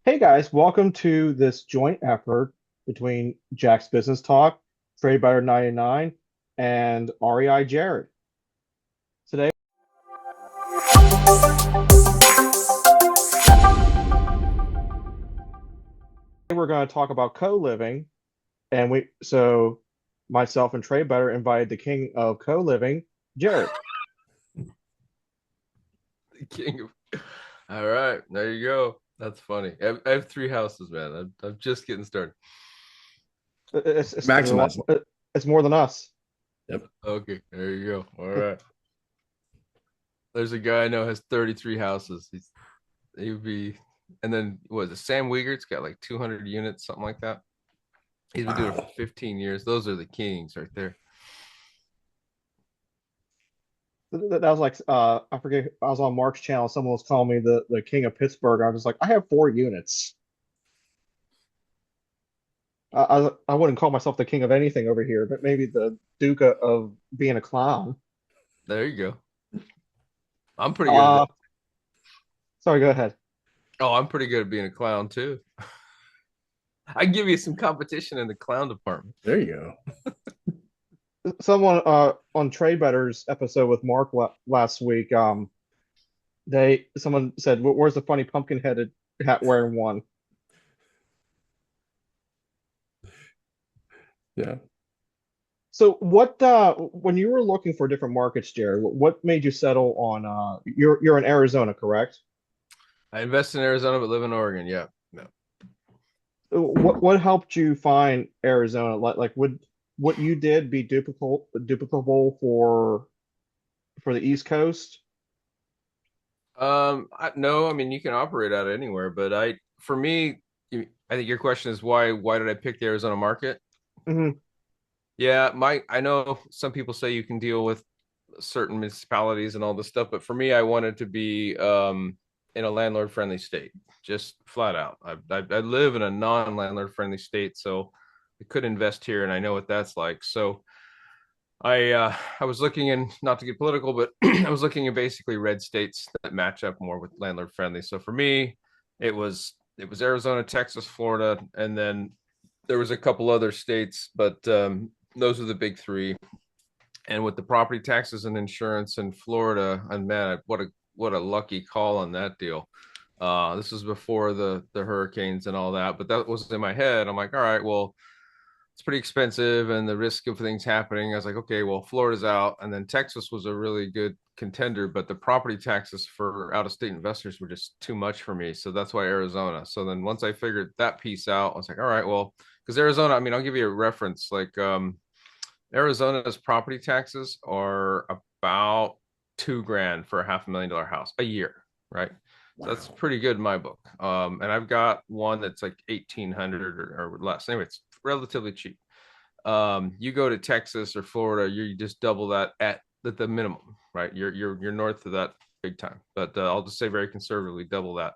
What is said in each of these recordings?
Hey guys, welcome to this joint effort between Jack's Business Talk, Trade Better 99, and REI Jared. Today we're going to talk about co-living, and myself and Trade Better invited the king of co-living, Jared. The king of. All right, there you go. That's funny. I have three houses, man. I'm just getting started. Maximizing. It's more than us. Yep. Okay, there you go. All right. There's a guy I know has 33 houses. He would be, and then what is it? Sam Wiegert's got like 200 units, something like that. He's been doing it for Wow. 15 years. Those are the kings right there. That was like I forget. I was on Mark's channel. Someone was calling me the king of Pittsburgh. I was just like, I have 4 units. I wouldn't call myself the king of anything over here, but maybe the Duke of being a clown. There you go. I'm pretty good at Uh, that. sorry, go ahead. Oh, I'm pretty good at being a clown too. I can give you some competition in the clown department. There you Someone on Trade Better's episode with Mark last week, someone said, Where's the funny pumpkin headed hat wearing one?" go. Yeah. So what when you were looking for different markets, Jared, what made you settle on you're in Arizona, correct? I invest in Arizona but live in Oregon. Yeah. Yeah. What helped you find Arizona? Like would what you did be duplicable for the East Coast? No, I mean you can operate out of anywhere, but for me, I think your question is why did I pick the Arizona market? Hmm. Yeah, I know some people say you can deal with certain municipalities and all this stuff, but for me, I wanted to be in a landlord friendly state, just flat out. I live in a non-landlord friendly state, so I could invest here, and I know what that's like. So I was looking in, not to get political, but I was looking in basically red states that match up more with landlord friendly. So for me, it was Arizona, Texas, Florida, and then there was a couple other states, but those are the big three. And with the property taxes and insurance in Florida, and man, what a lucky call on that deal. This was before the hurricanes and all that, but that was in my head. I'm like, all right, well, it's pretty expensive and the risk of things happening. I was like, okay, well, Florida's out. And then Texas was a really good contender, but the property taxes for out of state investors were just too much for me. So that's why Arizona. So then once I figured that piece out, I was like, all right, well, because Arizona, I mean, I'll give you a reference. Like Arizona's property taxes are about 2 grand for a $500,000 house a year, right? So that's Wow. pretty good in my book. And I've got one that's like 1,800 or less. Anyway, it's relatively cheap. You go to Texas or Florida, you just double that at the minimum, right? You're north of that big time. But I'll just say very conservatively, double that.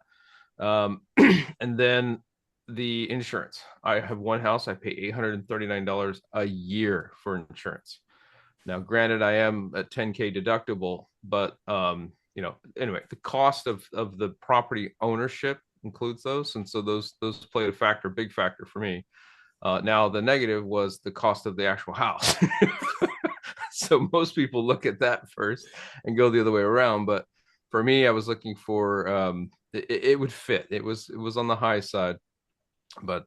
And then the insurance. I have one house. I pay $839 a year for insurance. Now, granted, I am a 10K deductible, but anyway, the cost of the property ownership includes those, and so those played a factor, big factor for me. Now, the negative was the cost of the actual house. So most people look at that first and go the other way around. But for me, I was looking for it would fit. It was on the high side, but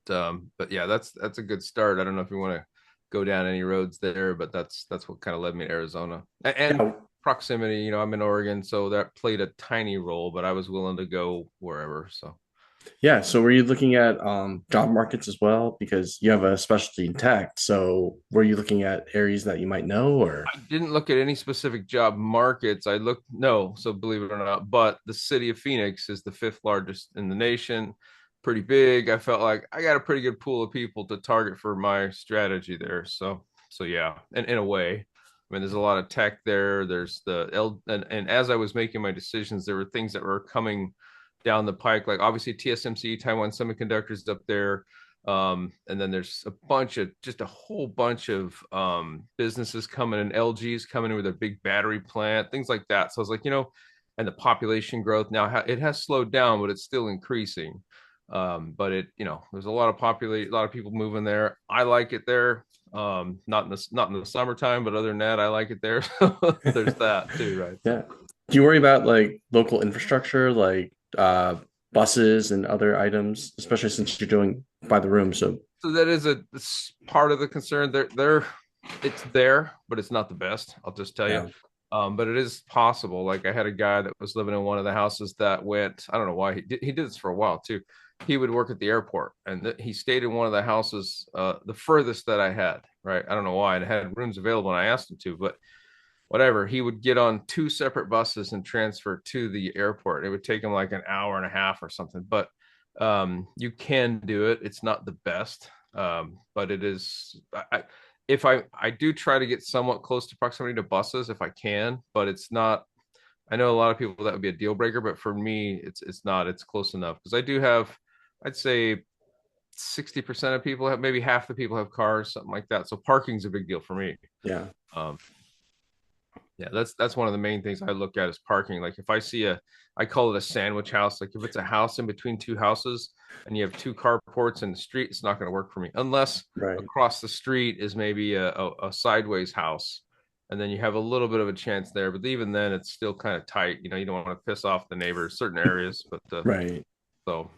yeah, that's a good start. I don't know if you want to go down any roads there, but that's what kind of led me to Arizona and Yeah. proximity. I'm in Oregon, so that played a tiny role, but I was willing to go wherever. So Yeah. So were you looking at job markets as well? Because you have a specialty in tech. So were you looking at areas that you might know or I didn't look at any specific job markets. I looked, no, so believe it or not, but the city of Phoenix is the fifth largest in the nation, pretty big. I felt like I got a pretty good pool of people to target for my strategy there. So yeah, and in a way, I mean, there's a lot of tech there. There's the L, and as I was making my decisions, there were things that were coming down the pike, like obviously TSMC, Taiwan Semiconductors up there, and then there's just a whole bunch of businesses coming in. LG's coming in with a big battery plant, things like that. So I was like, and the population growth now, it has slowed down, but it's still increasing. But there's a lot of a lot of people moving there. I like it there. Not in the summertime, but other than that, I like it there. So there's that too, right? Yeah. Do you worry about like local infrastructure, like buses and other items, especially since you're doing by the room? So So that is it's part of the concern. It's there, but it's not the best. I'll just tell you. yeah, But it is possible. Like I had a guy that was living in one of the houses that went. I don't know why he did this for a while too. He would work at the airport, and he stayed in one of the houses, the furthest that I had. Right. I don't know why. And it had rooms available, and I asked him to, but whatever. He would get on two separate buses and transfer to the airport. It would take him like an hour and a half or something. But you can do it. It's not the best, but it is. If I do try to get somewhat close to proximity to buses if I can, but it's not. I know a lot of people that would be a deal breaker, but for me, it's not. It's close enough because I do have, I'd say, 60% of people have, maybe half the people have cars, something like that. So parking's a big deal for me. yeah, Um, yeah, that's one of the main things I look at is parking. Like if I see I call it a sandwich house. Like if it's a house in between two houses and you have two carports in the street, it's not going to work for me unless right. across the street is maybe a sideways house, and then you have a little bit of a chance there. But even then, it's still kind of tight. You don't want to piss off the neighbors, certain areas. But Right. so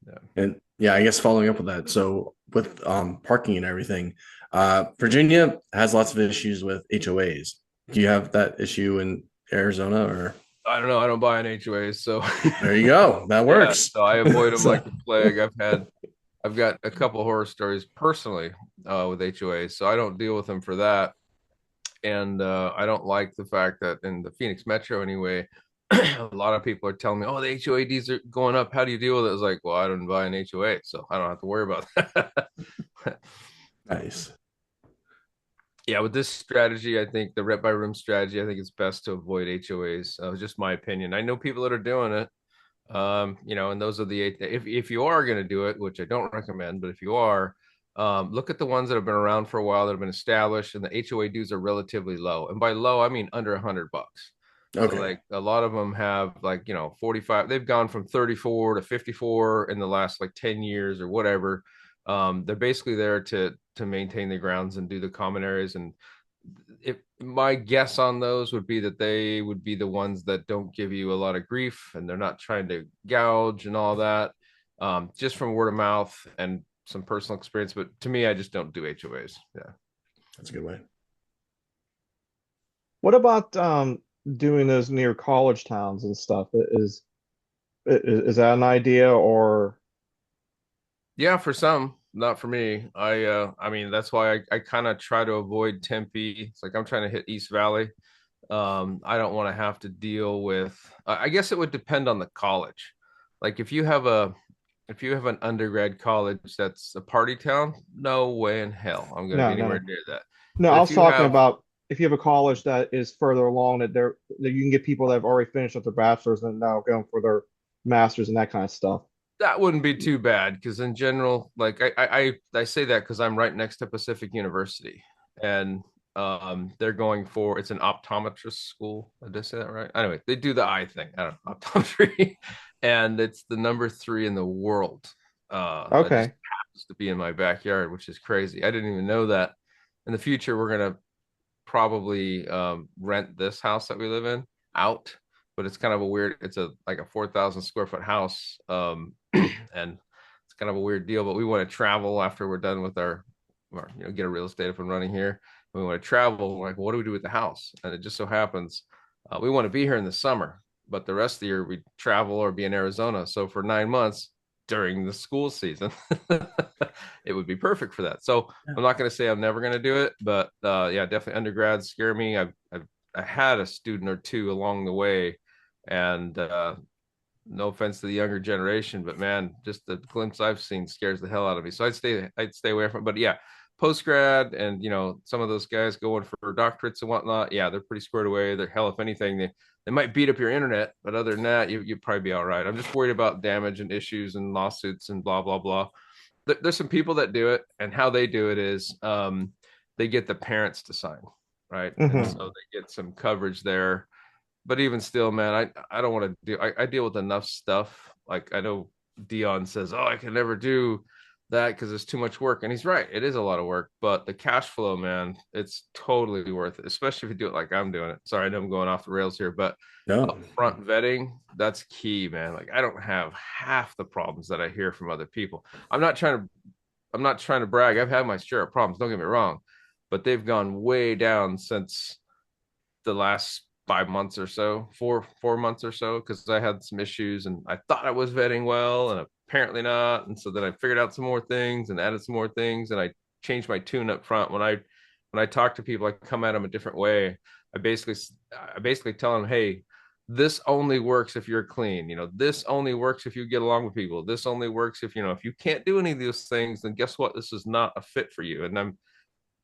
yeah. And yeah, I guess following up with that. So with parking and everything, Virginia has lots of issues with HOAs. Do you have that issue in Arizona or I don't know. I don't buy an HOAs, so there you go. That yeah. works. So I avoid them So, like the plague. I've got a couple horror stories personally with HOAs, so I don't deal with them for that. And I don't like the fact that in the Phoenix Metro anyway, a lot of people are telling me, "Oh, the HOADs are going up. How do you deal with it?" It's like, well, I don't buy an HOA, so I don't have to worry about that. nice. Yeah, with this strategy, I think the rep by room strategy, I think it's best to avoid HOAs. Just my opinion. I know people that are doing it. And those are the eight. If you are going to do it, which I don't recommend, but if you are, look at the ones that have been around for a while that have been established, and the HOA dues are relatively low. And by low, I mean under $100. So Okay. like a lot of them have 45. They've gone from 34 to 54 in the last like 10 years or whatever. They're basically there to maintain the grounds and do the common areas. And if my guess on those would be that they would be the ones that don't give you a lot of grief and they're not trying to gouge and all that, just from word of mouth and some personal experience. But to me, I just don't do HOAs. Yeah. That's a good way. What about doing those near college towns and stuff? Is that an idea or Yeah, for some, not for me. I mean, that's why I kind of try to avoid Tempe. It's like I'm trying to hit East Valley. I don't want to have to deal with, I guess it would depend on the college. Like if you have an undergrad college that's a party town, no way in hell I'm going to be no, no, anywhere no. near that. No, But I if was you talking have, about if you have a college that is further along that you can get people that have already finished with their bachelor's and now going for their master's and that kind of stuff. that wouldn't be too bad because in general, like I say that because I'm right next to Pacific University, and they're going for it's an optometrist school. Did I say that right? Anyway, they do the eye thing. I don't know, optometry, and it's the number 3 in the world. That just Okay. happens to be in my backyard, which is crazy. I didn't even know that. In the future, we're gonna probably rent this house that we live in out, but it's kind of a weird. It's a like a 4,000 square foot house, and it's kind of a weird deal. But we want to travel after we're done with get a real estate up and running here. We want to travel. Like, well, what do we do with the house? And it just so happens we want to be here in the summer, but the rest of the year we travel or be in Arizona. So for 9 months during the school season, it would be perfect for that. So Yeah. I'm not going to say I'm never going to do it, but yeah, definitely undergrads scare me. I had a student or two along the way, and no offense to the younger generation, but man, just the glimpse I've seen scares the hell out of me. So I'd stay away from it. But yeah, post grad and some of those guys going for doctorates and whatnot, yeah, they're pretty squared away. They're hell, if anything, they might beat up your internet, but other than that, you'd probably be all right. I'm just worried about damage and issues and lawsuits and blah blah blah. There's some people that do it, and how they do it is they get the parents to sign, right? And Hmm. so they get some coverage there. But even still, man, I don't want to do. I deal with enough stuff. Like I know Dion says, "Oh, I can never do that because it's too much work," and he's right. It is a lot of work, but the cash flow, man, it's totally worth it, especially if you do it like I'm doing it. Sorry, I know I'm going off the rails here, but No. upfront vetting, that's key, man. Like I don't have half the problems that I hear from other people. I'm not trying to brag. I've had my share of problems, don't get me wrong, but they've gone way down since the last 5 months or so, 4 months or so, because I had some issues and I thought I was vetting well and apparently not. And so then I figured out some more things and added some more things and I changed my tune up front. When I talk to people, I come at them a different way. I basically tell them, hey, this only works if you're clean. This only works if you get along with people. This only works if you can't do any of those things, then guess what? This is not a fit for you. And I'm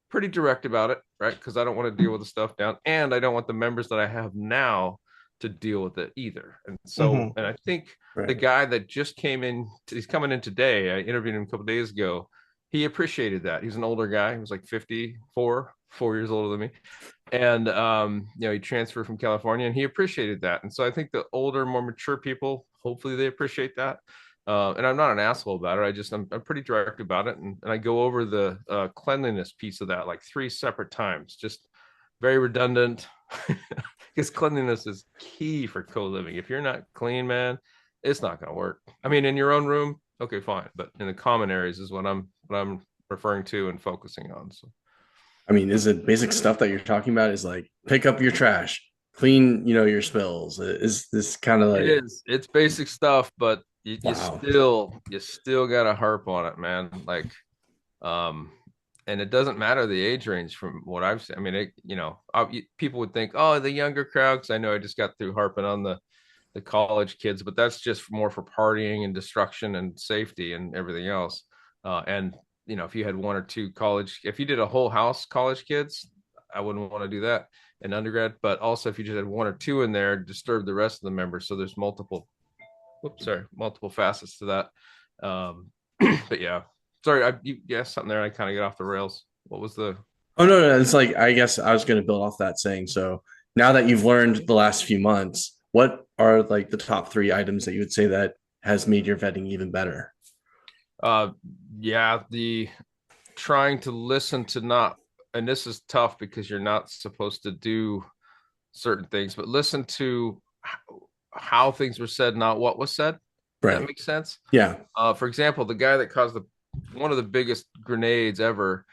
pretty direct about it, right? Because I don't want to deal with the stuff down, and I don't want the members that I have now to deal with it either. And so, Hmm. and I think the Right. guy that just came in, he's coming in today. I interviewed him a couple days ago. He appreciated that. He's an older guy. He was like 54, 4 years older than me. And he transferred from California and he appreciated that. And so I think the older, more mature people, hopefully they appreciate that. And I'm not an asshole about it. I'm pretty direct about it. And I go over the cleanliness piece of that like 3 separate times, just very redundant because cleanliness is key for co-living. If you're not clean, man, it's not going to work. I mean, in your own room, okay, fine. But in the common areas is what I'm referring to and focusing on. So I mean, is it basic stuff that you're talking about? Is like pick up your trash, clean, your spills. Is this kind of it like, is. It's basic stuff, but you wow, still got to harp on it, man. Like, um, and it doesn't matter the age range from what I've seen. I mean, people would think, oh, the younger crowd, because I know I just got through harping on the college kids, but that's just more for partying and destruction and safety and everything else. And if you had one or two if you did a whole house college kids, I wouldn't want to do that in undergrad. But also, if you just had one or two in there, disturb the rest of the members. So there's multiple facets to that. But yeah, sorry, you asked something there. I kind of get off the rails. What was the? oh no, it's like I guess I was going to build off that saying. So now that you've learned the last few months, what are like the top three items that you would say that has made your vetting even better? Uh, yeah, the trying to listen to not, and this is tough because you're not supposed to do certain things, but listen to how things were said, not what was said. That Right. makes sense. Yeah. For example, the guy that caused one of the biggest grenades ever,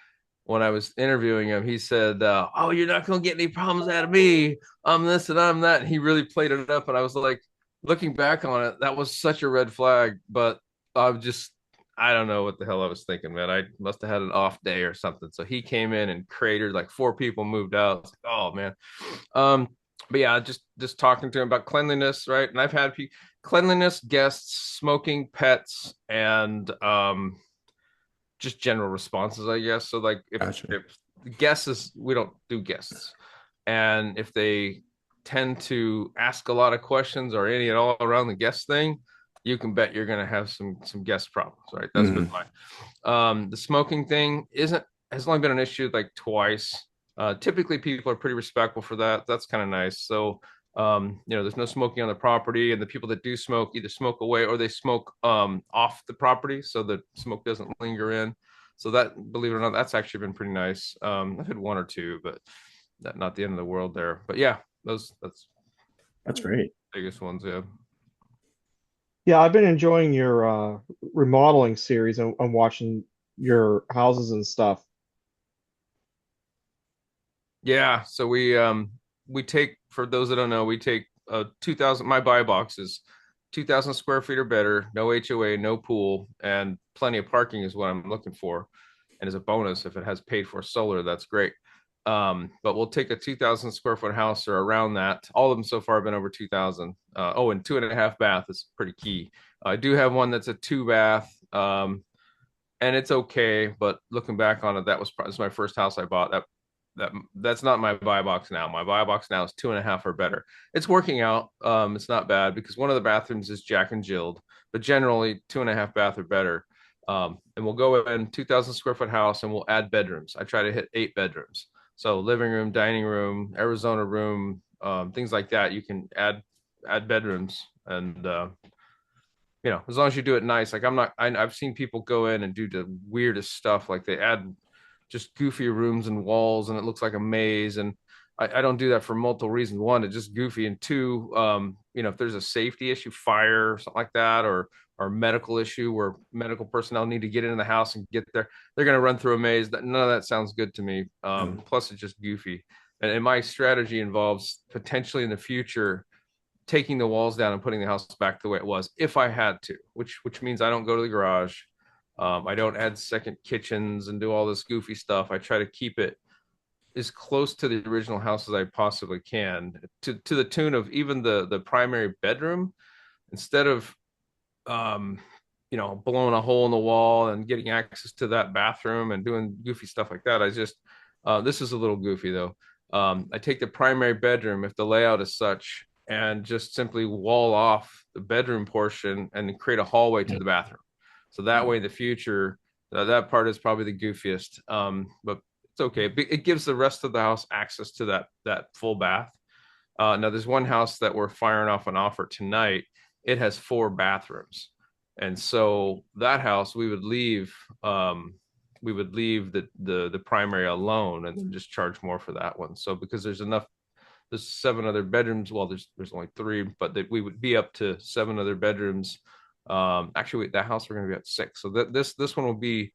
when I was interviewing him, he said, "Oh, you're not gonna get any problems out of me. I'm this and I'm that." And he really played it up, and I was like, looking back on it, that was such a red flag. But I don't know what the hell I was thinking, man. I must have had an off day or something. So he came in and cratered, like 4 people moved out. Like, oh man. Um, but yeah, just talking to him about cleanliness, right? And I've had cleanliness, guests, smoking, pets, and just general responses, I guess. So like Gotcha. if guests is we don't do guests, and if they tend to ask a lot of questions or any at all around the guest thing, you can bet you're going to have some guest problems, right? That's been Mhm. my the smoking thing isn't has only been an issue like twice. Typically, people are pretty respectful for that. That's kind of nice. So, there's no smoking on the property, and the people that do smoke either smoke away or they smoke off the property, so the smoke doesn't linger in. So that, believe it or not, that's actually been pretty nice. I've had one or two, but not the end of the world there. But yeah, that's That's great. the biggest ones. Yeah. Yeah, I've been enjoying your remodeling series and watching your houses and stuff. Yeah, so we take, for those that don't know, we take 2000, my buy box is 2000 square feet or better, no HOA, no pool, and plenty of parking is what I'm looking for. And as a bonus, if it has paid for solar, that's great. But we'll take a 2000 square foot house or around that. All of them so far have been over 2000. And 2.5 bath is pretty key. I do have one that's a 2 bath. And it's okay, but looking back on it, this was my first house I bought. That's not my buy box now. My buy box now is 2.5 or better. It's working out. It's not bad because one of the bathrooms is Jack and Jilled, but generally 2.5 bath or better. And we'll go in 2000 square foot house and we'll add bedrooms. I try to hit 8 bedrooms. So living room, dining room, Arizona room, things like that. You can add bedrooms and as long as you do it nice. Like I've seen people go in and do the weirdest stuff. Like they add just goofy rooms and walls and it looks like a maze. And I don't do that for multiple reasons. One, it's just goofy. And two, if there's a safety issue, fire or something like that, or medical issue where medical personnel need to get into the house and get there, they're going to run through a maze. None of that sounds good to me. Plus it's just goofy. And my strategy involves potentially in the future taking the walls down and putting the house back the way it was if I had to, which means I don't go to the garage. I don't add second kitchens and do all this goofy stuff. I try to keep it as close to the original house as I possibly can, to the tune of even the primary bedroom. Instead of blowing a hole in the wall and getting access to that bathroom and doing goofy stuff like that, I just this is a little goofy though. I take the primary bedroom if the layout is such and just simply wall off the bedroom portion and create a hallway to the bathroom. So that way in the future, that part is probably the goofiest. But it's okay. It gives the rest of the house access to that full bath. Now there's one house that we're firing off an offer tonight. It has 4 bathrooms. And so that house we would leave the primary alone and then just charge more for that one. So because there's 7 other bedrooms. Well, there's only 3, but we would be up to 7 other bedrooms. Actually, that house we're going to be at 6. So this one will be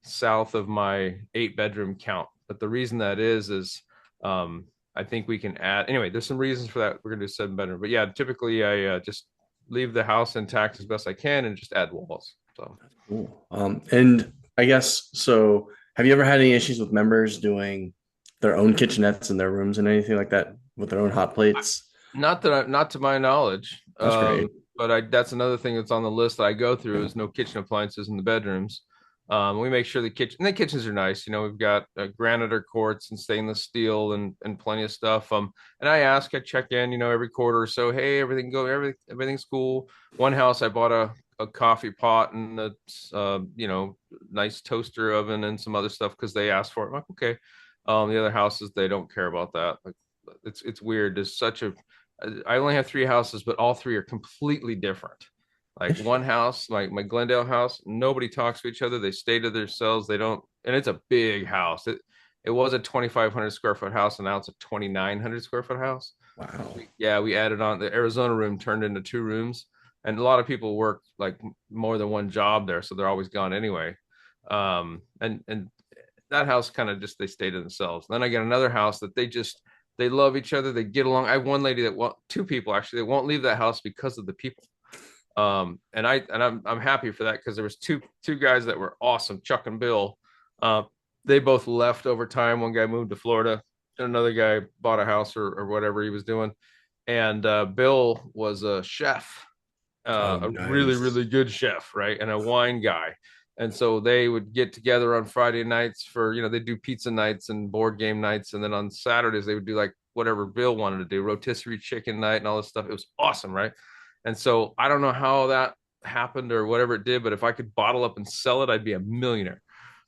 south of my 8-bedroom count. But the reason that is I think we can add. Anyway, there's some reasons for that. We're going to do 7-bedroom. But yeah, typically I just leave the house intact as best I can and just add walls. So cool. And I guess so. Have you ever had any issues with members doing their own kitchenettes in their rooms and anything like that with their own hot plates? Not to my knowledge. That's great. But that's another thing that's on the list that I go through is no kitchen appliances in the bedrooms. We make sure the kitchens are nice. We've got granite or quartz and stainless steel and plenty of stuff. And I check in, every quarter or so. Hey, everything's cool. One house I bought a coffee pot and a nice toaster oven and some other stuff because they asked for it. I'm like, okay. The other houses they don't care about that. Like it's weird. I only have 3 houses, but all 3 are completely different. Like one house, like my Glendale house, nobody talks to each other. They stay to themselves. They don't, and it's a big house. It was a 2,500 square foot house, and now it's a 2,900 square foot house. Wow. We added on the Arizona room, turned into 2 rooms, and a lot of people work like more than one job there, so they're always gone anyway. And that house kind of just they stay to themselves. Then I get another house that they love each other. They get along. I have one lady that 2 people actually that won't leave that house because of the people. And I'm happy for that because there was two guys that were awesome, Chuck and Bill. They both left over time. One guy moved to Florida, and another guy bought a house or whatever he was doing. And Bill was a chef, nice. A really, really good chef, right? And a wine guy. And so they would get together on Friday nights for, they do pizza nights and board game nights. And then on Saturdays, they would do like whatever Bill wanted to do, rotisserie chicken night and all this stuff. It was awesome, right? And so I don't know how that happened or whatever it did, but if I could bottle up and sell it, I'd be a millionaire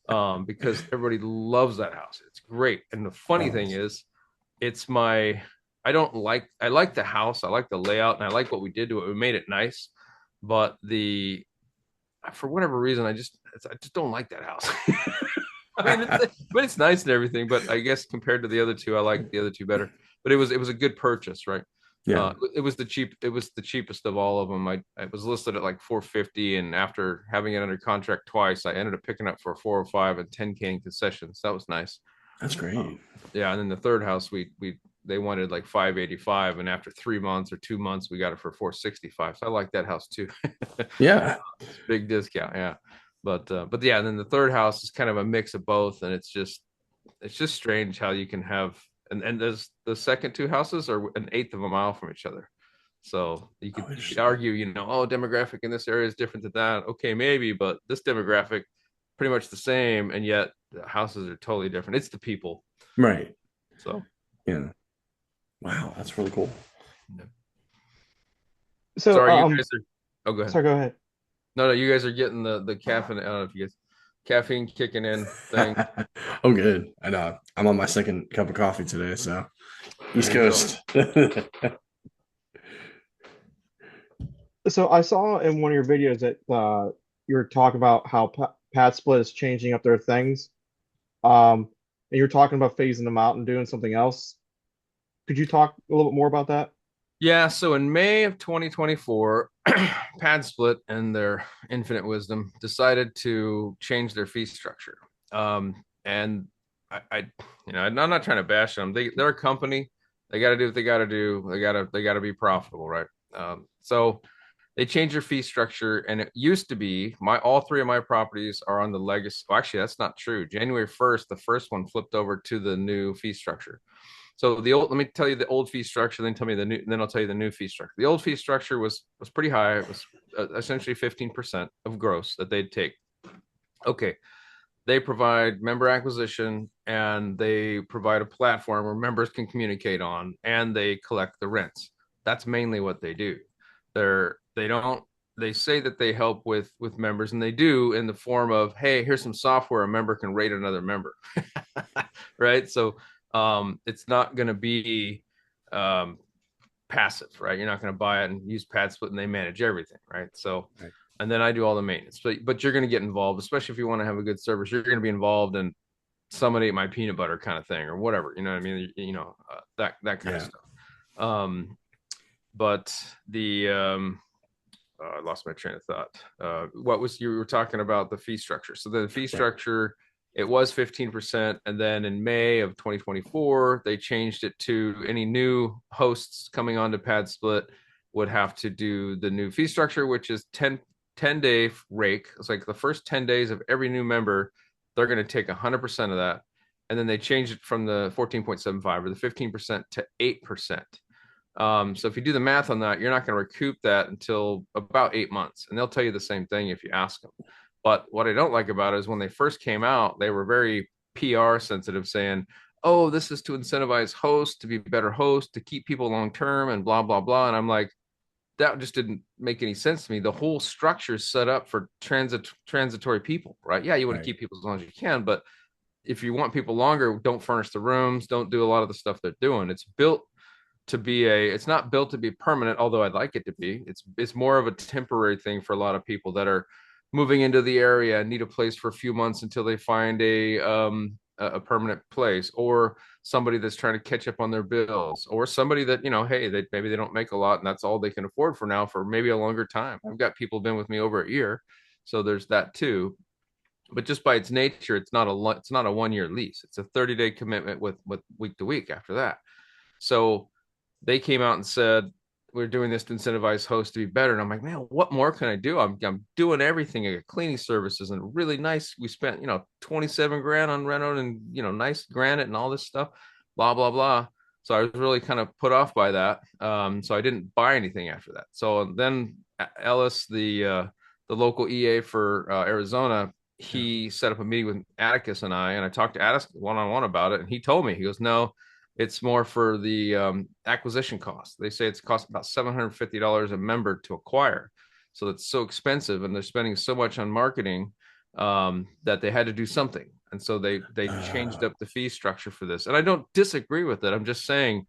because everybody loves that house. It's great. And the funny thing is, I like the house. I like the layout and I like what we did to it. We made it nice, but for whatever reason, I just don't like that house. I mean, it's nice and everything, but I guess compared to the other 2, I like the other 2 better. But it was a good purchase, right? Yeah. It was the cheapest of all of them. I was listed at like $450, and after having it under contract twice, I ended up picking up for $405 and $10K in concessions. That was nice. That's great. Yeah, and then the third house they wanted like $585, and after 3 months or 2 months, we got it for $465. So I like that house too. Yeah, big discount. Yeah, but yeah, and then the third house is kind of a mix of both, and it's just strange how you can have. And there's the second 2 houses are 1/8 of a mile from each other. So you could argue, demographic in this area is different than that. Okay, maybe, but this demographic pretty much the same, and yet the houses are totally different. It's the people. Right. So yeah. Wow, that's really cool. So sorry, you guys are. Oh, go ahead. Sorry, go ahead. No, you guys are getting the caffeine. I don't know if you guys caffeine kicking in thing. Oh, good. I know. I'm on my second cup of coffee today, so East Coast. So I saw in one of your videos that you were talking about how Pad Split is changing up their things. And you're talking about phasing them out and doing something else. Could you talk a little bit more about that? Yeah, so in May of 2024, Pad Split and their infinite wisdom decided to change their fee structure. And I I'm not trying to bash them. They're a company. They got to do what they got to do. They got to be profitable, right? So they changed their fee structure, and it used to be all three of my properties are on the legacy. Well, actually, that's not true. January 1st, the first one flipped over to the new fee structure. So let me tell you the old fee structure, then tell me the new, then I'll tell you the new fee structure. The old fee structure was pretty high. It was essentially 15% of gross that they'd take. Okay, they provide member acquisition and they provide a platform where members can communicate on, and they collect the rents. That's mainly what they do. They don't they say that they help with members, and they do in the form of, hey, here's some software a member can rate another member. Right? So it's not going to be um, passive, right? You're not going to buy it and use Pad Split and they manage everything, right? So, Right. and then I do all the maintenance. But you're going to get involved, especially if you want to have a good service. You're going to be involved in somebody ate my peanut butter kind of thing or whatever. You know what I mean? That kind of Yeah. stuff. But the I lost my train of thought. What was you were talking about the fee structure? So the fee Right. structure, it was 15%, and then in May of 2024, they changed it to any new hosts coming onto Pad Split would have to do the new fee structure, which is 10-day rake. It's like the first 10 days of every new member, they're going to take 100% of that. And then they changed it from the 14.75 or the 15% to 8%. So if you do the math on that, you're not going to recoup that until about 8 months. And they'll tell you the same thing if you ask them. But what I don't like about it is when they first came out, they were very PR sensitive, saying, oh, this is to incentivize hosts to be better hosts, to keep people long term, and blah, blah, blah. And I'm like, that just didn't make any sense to me. The whole structure is set up for transitory people, right? Yeah, you want to Right. keep people as long as you can, but if you want people longer, don't furnish the rooms, don't do a lot of the stuff they're doing. It's not built to be permanent, although I'd like it to be. It's more of a temporary thing for a lot of people that are moving into the area and need a place for a few months until they find a permanent place, or somebody that's trying to catch up on their bills, or somebody that, hey, maybe they don't make a lot and that's all they can afford for now for maybe a longer time. I've got people been with me over a year, so there's that too. But just by its nature, it's not a 1 year lease. It's a 30-day commitment with week to week after that. So they came out and said, we're doing this to incentivize hosts to be better. And I'm like, man, what more can I do? I'm doing everything. I got cleaning services and really nice. We spent, 27 grand on reno and, nice granite and all this stuff, blah, blah, blah. So I was really kind of put off by that. So I didn't buy anything after that. So then Ellis, the local EA for Arizona, Yeah. he set up a meeting with Atticus and I talked to Atticus one-on-one about it. And he told me, he goes, no, it's more for the acquisition cost. They say it's cost about $750 a member to acquire. So it's so expensive, and they're spending so much on marketing that they had to do something. And so they changed up the fee structure for this. And I don't disagree with it. I'm just saying,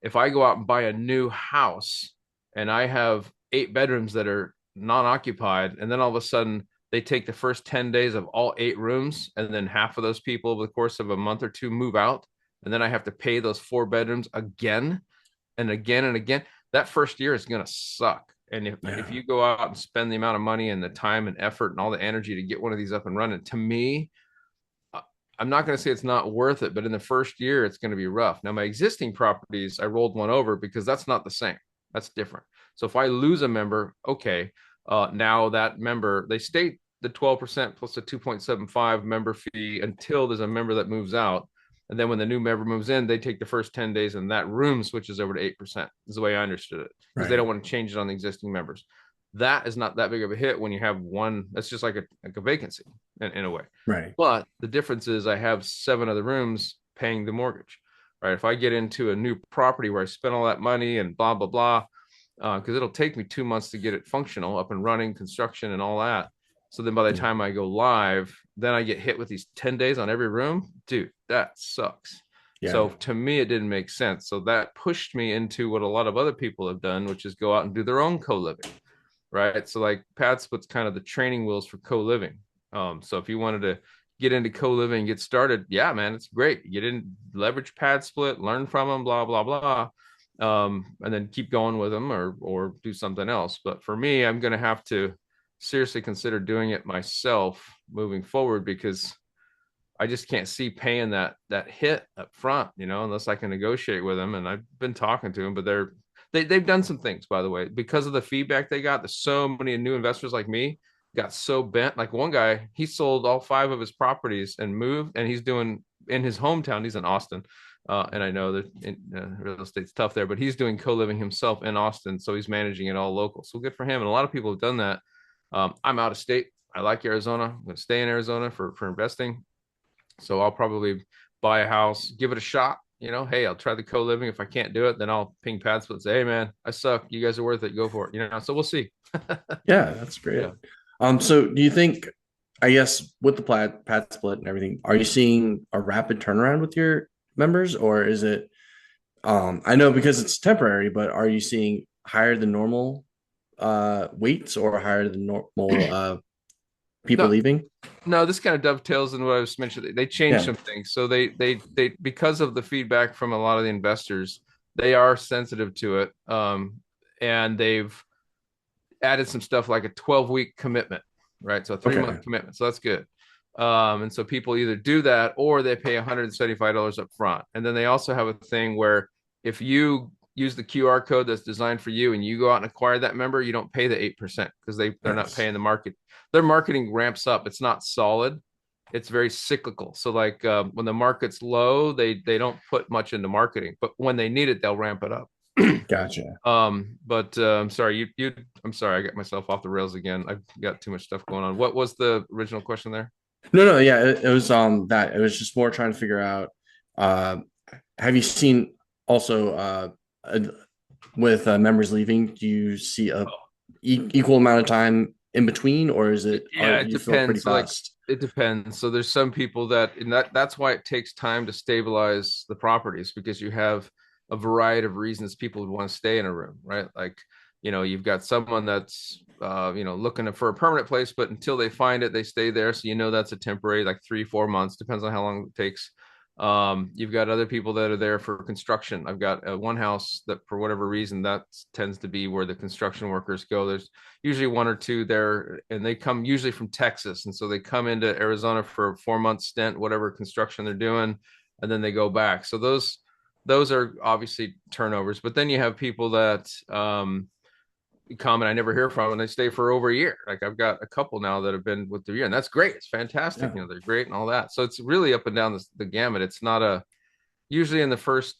if I go out and buy a new house and I have 8 bedrooms that are non-occupied, and then all of a sudden they take the first 10 days of all 8 rooms, and then half of those people over the course of a month or two move out, and then I have to pay those 4 bedrooms again and again and again. That first year is going to suck. And if you go out and spend the amount of money and the time and effort and all the energy to get one of these up and running, to me, I'm not going to say it's not worth it, but in the first year, it's going to be rough. Now, my existing properties, I rolled one over because that's not the same. That's different. So if I lose a member, okay, now that member, they state the 12% plus a 2.75 member fee until there's a member that moves out. And then when the new member moves in, they take the first 10 days and that room switches over to 8%, is the way I understood it, because they don't want to change it on the existing members. That is not that big of a hit when you have one. That's just like a vacancy in a way. Right. But the difference is I have 7 other rooms paying the mortgage, right? If I get into a new property where I spend all that money and blah, blah, blah, because it'll take me 2 months to get it functional, up and running, construction and all that. So then by the time I go live, then I get hit with these 10 days on every room. Dude, that sucks. Yeah. So to me, it didn't make sense. So that pushed me into what a lot of other people have done, which is go out and do their own co-living. right? So like pad split's kind of the training wheels for co-living. So if you wanted to get into co-living, get started, yeah, man, it's great. Get in, leverage pad split, learn from them, blah blah blah, and then keep going with them, or do something else. But for me, I'm going to have to seriously consider doing it myself moving forward, because I just can't see paying that hit up front, unless I can negotiate with them. And I've been talking to them, but they've done some things, by the way, because of the feedback they got. There's so many new investors like me got so bent. Like one guy, he sold all 5 of his properties and moved, and he's doing in his hometown. He's in Austin, and I know that real estate's tough there, but he's doing co-living himself in Austin, so he's managing it all local. So good for him. And a lot of people have done that. I'm out of state. I like Arizona. I'm going to stay in Arizona for investing. So I'll probably buy a house, give it a shot. Hey, I'll try the co-living. If I can't do it, then I'll ping pad split, say, hey man, I suck. You guys are worth it. Go for it. So we'll see. Yeah, that's great. Yeah. So do you think, I guess, with the pad split and everything, are you seeing a rapid turnaround with your members, or is it, I know because it's temporary, but are you seeing higher than normal weights, or higher than normal people No, leaving? no, this kind of dovetails in what I was mentioning. They changed Yeah. some things. So they because of the feedback from a lot of the investors, they are sensitive to it. And they've added some stuff like a 12-week commitment, right? So a 3-month Okay. commitment. So that's good. And so people either do that or they pay $175 up front. And then they also have a thing where if you use the QR code that's designed for you and you go out and acquire that member, you don't pay the 8% because they're not Nice. paying the market. Their marketing ramps up. It's not solid. It's very cyclical. So like when the market's low, they don't put much into marketing, but when they need it, they'll ramp it up. Gotcha. But I'm sorry, I'm sorry, I got myself off the rails again. I've got too much stuff going on. What was the original question there? No, no, yeah, it was that it was just more trying to figure out, uh have you seen also uh with members leaving, do you see a equal amount of time in between, or is it, Yeah, do it you feel pretty depends. So like fast? it depends. So there's some people that, and that's why it takes time to stabilize the properties, because you have a variety of reasons people would want to stay in a room, right? Like, you've got someone that's looking for a permanent place, but until they find it, they stay there. So that's a temporary, like 3-4 months, depends on how long it takes. You've got other people that are there for construction. I've got one house that, for whatever reason, that tends to be where the construction workers go. There's usually 1 or 2 there, and they come usually from Texas, and so they come into Arizona for a 4-month stint, whatever construction they're doing, and then they go back. So those are obviously turnovers. But then you have people that come and I never hear from, and they stay for over a year. Like I've got a couple now that have been with the year, and that's great. It's fantastic. Yeah. They're great and all that. So it's really up and down the gamut. It's not usually in the first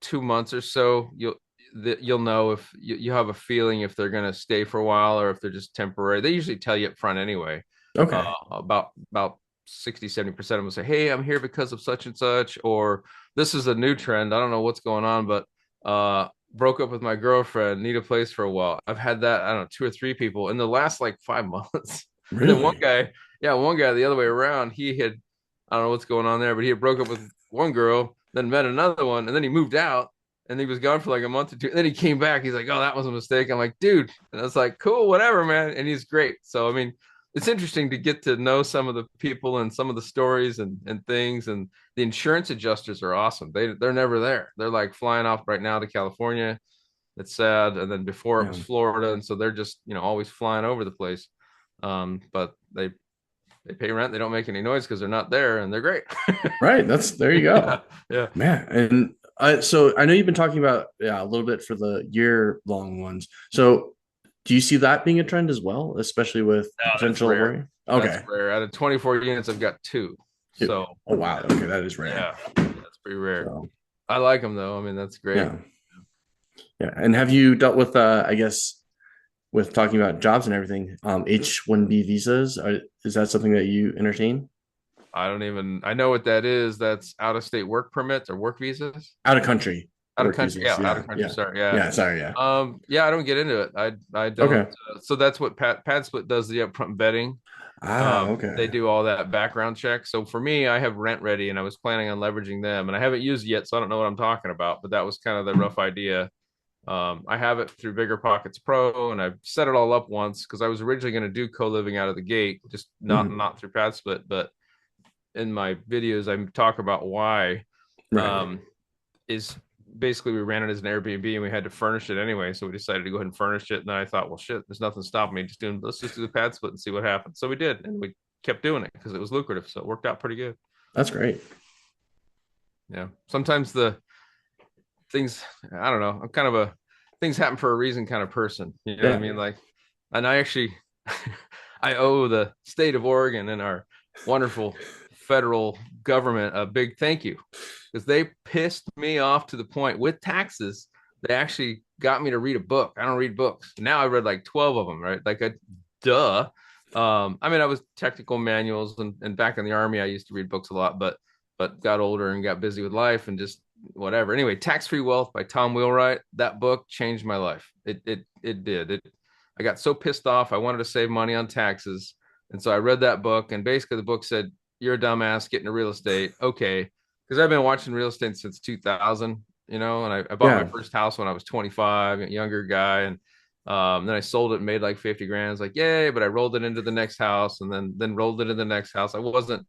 2 months or so, you'll know if you have a feeling if they're going to stay for a while or if they're just temporary. They usually tell you up front anyway. Okay. About 60-70% of them will say, hey, I'm here because of such and such, or this is a new trend, I don't know what's going on, but broke up with my girlfriend, need a place for a while. I've had that, I don't know, 2 or 3 people in the last like 5 months. And then one Really? guy, the other way around, he had, I don't know what's going on there, but he had broke up with one girl, then met another one, and then he moved out, and he was gone for like a month or 2. And then he came back. He's like, "Oh, that was a mistake." I'm like, "Dude," and I was like, "Cool, whatever, man." And he's great. So I mean, it's interesting to get to know some of the people and some of the stories and things. And the insurance adjusters are awesome. They're never there. They're like flying off right now to California. It's sad. And then before it Yeah. was Florida, and so they're just always flying over the place. But they pay rent. They don't make any noise because they're not there, and they're great. Right. That's, there you go. Yeah, yeah. Man. And so I know you've been talking about, yeah, a little bit for the year long ones. So do you see that being a trend as well, especially with No, that's potential rare. worry? That's Okay. rare. Out of 24 units, I've got 2. So Oh wow. Okay, that is rare. yeah, that's pretty rare. So I like them though. I mean, that's great. yeah. Yeah. And have you dealt with I guess, with talking about jobs and everything, H-1B visas? Is that something that you entertain? I know what that is. That's out of state work permits or work visas. Out of country Out of work country. visas. Yeah, out Yeah. of country. Yeah. Sorry. Yeah. Yeah. Sorry. Yeah. Yeah, I don't get into it. I don't. Okay. So that's what Pad Split does, the upfront vetting. Ah, They okay. do all that background check. So for me, I have Rent Ready, and I was planning on leveraging them, and I haven't used it yet, so I don't know what I'm talking about. But that was kind of the rough idea. I have it through Bigger Pockets Pro, and I've set it all up once because I was originally going to do co-living out of the gate, just Mhm. not through PadSplit. But in my videos, I talk about why. Right. Um, is basically we ran it as an Airbnb and we had to furnish it anyway. So we decided to go ahead and furnish it. And then I thought, well, shit, there's nothing stopping me. Let's just do the PadSplit and see what happens. So we did, and we kept doing it because it was lucrative. So it worked out pretty good. That's great. Yeah. Sometimes the things, I don't know, I'm kind of a things happen for a reason kind of person. You know what I Yeah. mean? Like, and I actually, I owe the state of Oregon and our wonderful federal government a big thank you because they pissed me off to the point with taxes. They actually got me to read a book. I don't read books. Now I read like 12 of them, right? Like a duh. I mean, I was technical manuals and back in the army, I used to read books a lot, but got older and got busy with life and just whatever. Anyway, Tax Free Wealth by Tom Wheelwright. That book changed my life. It did. I got so pissed off. I wanted to save money on taxes. And so I read that book, and basically the book said, "You're a dumbass, get into real estate." Okay. Because I've been watching real estate since 2000, you know, and I bought my Yeah. first house when I was 25, a younger guy. And then I sold it and made like 50 grand. I was like, yay, but I rolled it into the next house and then rolled it into the next house. I wasn't,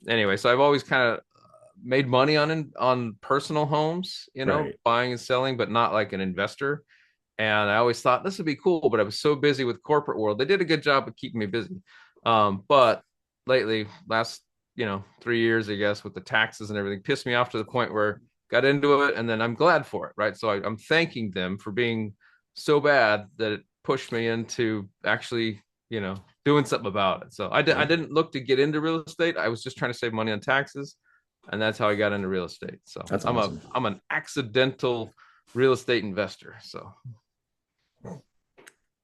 anyway. So I've always kind of made money on personal homes, you know, Right. buying and selling, but not like an investor. And I always thought this would be cool, but I was so busy with corporate world. They did a good job of keeping me busy. But lately, last 3 years, I guess, with the taxes and everything, pissed me off to the point where got into it, and then I'm glad for it, right? So I'm thanking them for being so bad that it pushed me into actually, doing something about it. So I Yeah. didn't look to get into real estate. I was just trying to save money on taxes, and that's how I got into real estate. So That's I'm a awesome. I'm an accidental real estate investor. So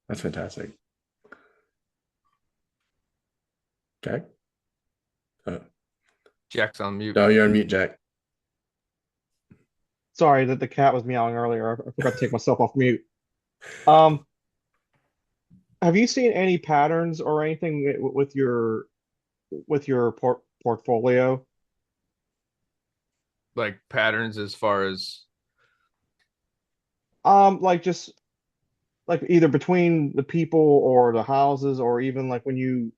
That's fantastic. Jack? Jack's on mute. No, you're on mute, Jack. Sorry that the cat was meowing earlier. I forgot to take myself off mute. Um, have you seen any patterns or anything with your portfolio? Like patterns as far as Like just like either between the people or the houses, or even like when you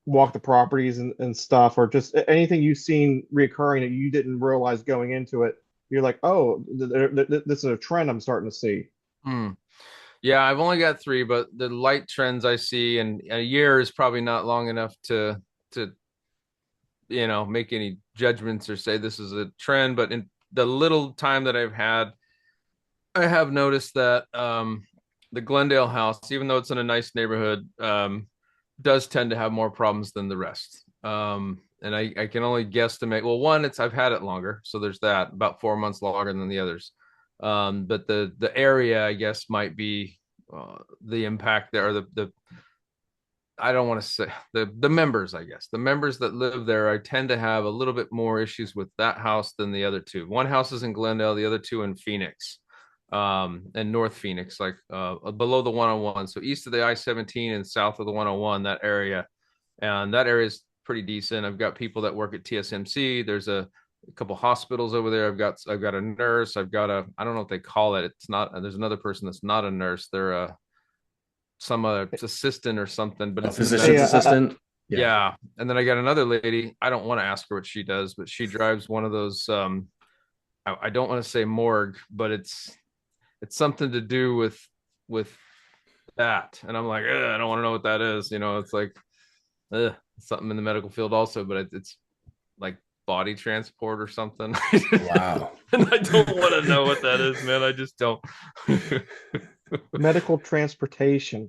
walk the properties and stuff, or just anything you've seen reoccurring that you didn't realize going into it. You're like, oh, this is a trend I'm starting to see. hmm. Yeah, I've only got three, but the light trends I see, and a year is probably not long enough to make any judgments or say this is a trend. But in the little time that I've had, I have noticed that the Glendale house, even though it's in a nice neighborhood, does tend to have more problems than the rest. And I can only guesstimate. Well, one, I've had it longer, so there's that, about 4 months longer than the others. But the area, I guess, might be the impact there, or the I don't want to say the members, I guess. The members that live there, I tend to have a little bit more issues with that house than the other two. One house is in Glendale, the other two in Phoenix, and North Phoenix, like below the 101. So east of the I-17 and south of the 101, that area. And that area is pretty decent. I've got people that work at TSMC. There's a couple hospitals over there. I've got a nurse. I don't know what they call it. It's not, there's another person that's not a nurse. They're some assistant or something, but A it's in the physician's Yeah, assistant? Yeah. yeah. And then I got another lady. I don't want to ask her what she does, but she drives one of those I don't want to say morgue, but it's something to do with that. And I'm like, I don't want to know what that is. It's like something in the medical field also, but it's like body transport or something. Wow. And I don't want to know what that is, man. I just don't. medical transportation.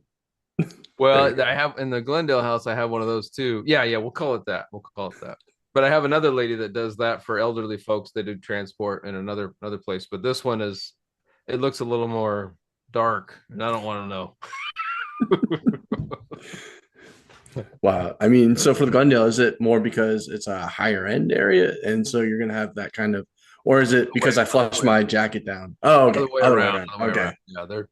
There you Well, I go. have in the Glendale house, I have one of those too. Yeah, yeah, we'll call it that. We'll call it that. But I have another lady that does that for elderly folks. They do transport in another place. But this one it looks a little more dark, and I don't want to know. Wow. I mean, so for the Glendale, is it more because it's a higher end area? And so you're gonna have that kind of, or is it because I flushed Other way, my jacket down? Oh, other okay. way Other way around. around. Other way Okay. around.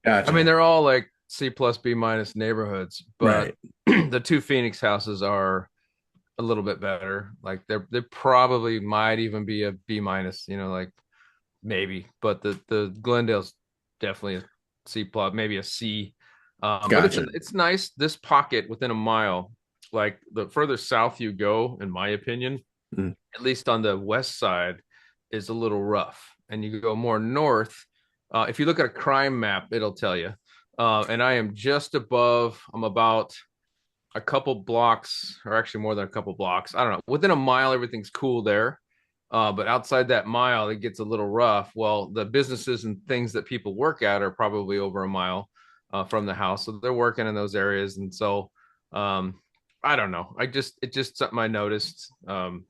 Yeah, I mean, Gotcha. they're all like C plus B minus neighborhoods, but Right. the two Phoenix houses are a little bit better. Like they probably might even be a B minus, like maybe. But the Glendale's definitely a C plot, maybe a C. But Gotcha. it's nice. This pocket within a mile, like the further south you go, in my opinion, Mm. at least on the west side, is a little rough. And you go more north. If you look at a crime map, it'll tell you. And I am just above. I'm about a couple blocks, or actually more than a couple blocks. I don't know. Within a mile, everything's cool there. But outside that mile, it gets a little rough. Well, the businesses and things that people work at are probably over a mile from the house, so they're working in those areas. And so, um, I don't know. It's just something I noticed.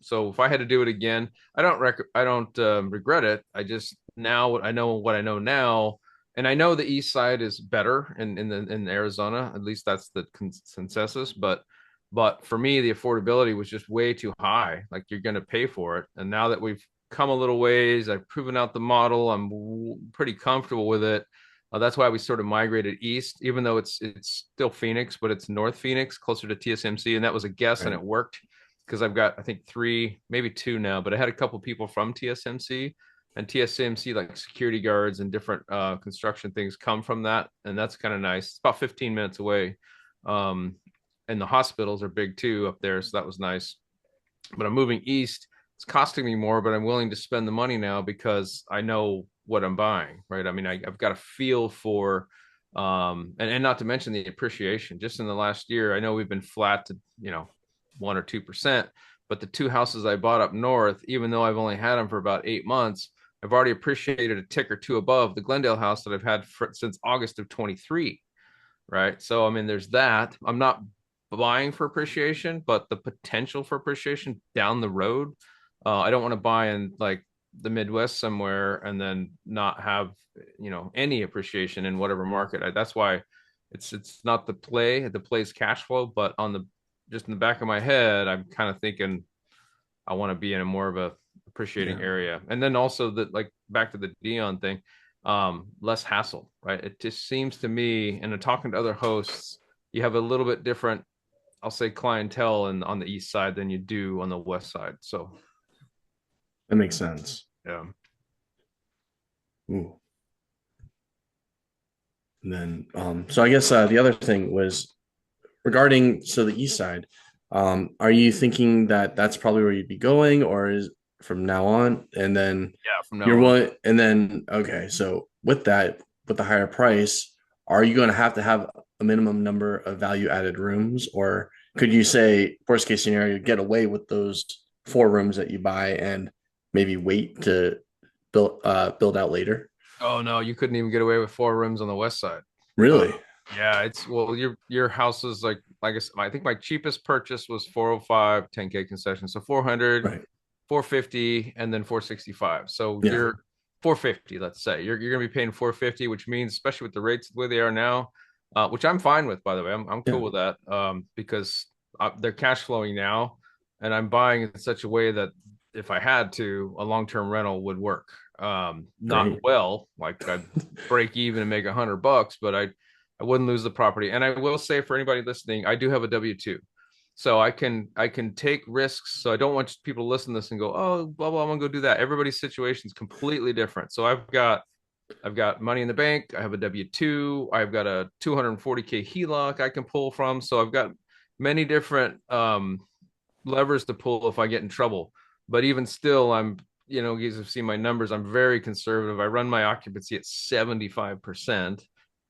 So if I had to do it again, I don't regret it. I just now I know what I know now, and I know the east side is better in Arizona. At least that's the consensus. But for me, the affordability was just way too high. Like you're going to pay for it. And now that we've come a little ways, I've proven out the model. I'm pretty comfortable with it. That's why we sort of migrated east, even though it's still Phoenix, but it's North Phoenix, closer to TSMC. And that was a guess, and Right. it worked because I've got I think three, maybe two now. But I had a couple people from TSMC, and TSMC like security guards and different construction things come from that, and that's kind of nice. It's about 15 minutes away. Um, and the hospitals are big too up there, so that was nice. But I'm moving east. It's costing me more, but I'm willing to spend the money now because I know what I'm buying, right? I mean, I've got a feel for, and not to mention the appreciation. Just in the last year, I know we've been flat to 1 or 2%, but the two houses I bought up north, even though I've only had them for about 8 months, I've already appreciated a tick or two above the Glendale house that I've had since August of 23, right? So I mean, there's that. I'm not buying for appreciation, but the potential for appreciation down the road. I don't want to buy in like the Midwest somewhere and then not have any appreciation in whatever market. That's why it's not the play. The play's cash flow, but on the just in the back of my head, I'm kind of thinking I want to be in a more of a appreciating Yeah. area. And then also that like back to the Dion thing, less hassle, right? It just seems to me, and in talking to other hosts, you have a little bit different, I'll say, clientele on the east side than you do on the west side. So That makes sense. yeah. Ooh. And then, so I guess the other thing was regarding the east side. Are you thinking that that's probably where you'd be going, or is from now on? And then Yeah, from now you're on. one, and then okay. So with that, with the higher price, are you going to have a minimum number of value added rooms, or could you say worst case scenario, get away with those 4 rooms that you buy and maybe wait to build out later? Oh no, you couldn't even get away with 4 rooms on the west side. Really? Yeah, it's well, your house is like I said, I think my cheapest purchase was 405, 10K concession. So 400, Right. 450, and then 465. So Yeah. you're 450, let's say. You're gonna be paying 450, which means, especially with the rates the way they are now, which I'm fine with, by the way. I'm Yeah. cool with that. Because they're cash flowing now, and I'm buying in such a way that if I had to, a long-term rental would work. Not Great. well, like I'd break even and make $100, but I wouldn't lose the property. And I will say for anybody listening, I do have a W-2. So I can take risks. So I don't want people to listen to this and go, oh, blah, blah, I'm gonna go do that. Everybody's situation is completely different. So I've got money in the bank. I have a W-2. I've got a 240K HELOC I can pull from. So I've got many different levers to pull if I get in trouble. But even still, you guys have seen my numbers. I'm very conservative. I run my occupancy at 75%.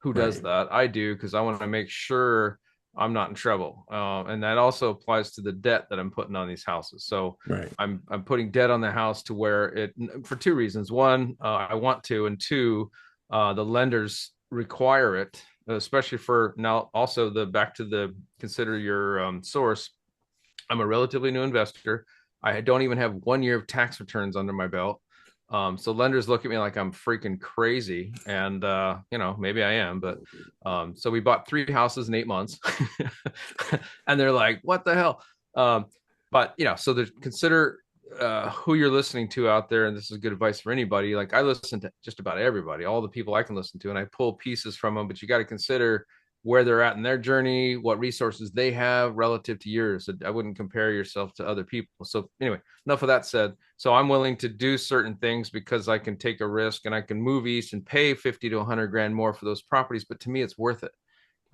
Who does Right. that? I do because I want to make sure I'm not in trouble. And that also applies to the debt that I'm putting on these houses. So Right. I'm putting debt on the house to where it for two reasons. One, I want to, and two, the lenders require it, especially for now. Also, the back to the consider your source. I'm a relatively new investor. I don't even have 1 year of tax returns under my belt. So lenders look at me like I'm freaking crazy, and maybe I am. But so we bought 3 houses in 8 months, and they're like, "What the hell?" But so consider who you're listening to out there, and this is good advice for anybody. Like I listen to just about everybody, all the people I can listen to, and I pull pieces from them. But you got to consider where they're at in their journey, what resources they have relative to yours. So I wouldn't compare yourself to other people. So anyway, enough of that said. So I'm willing to do certain things because I can take a risk and I can move east and pay 50 to 100 grand more for those properties. But to me, it's worth it,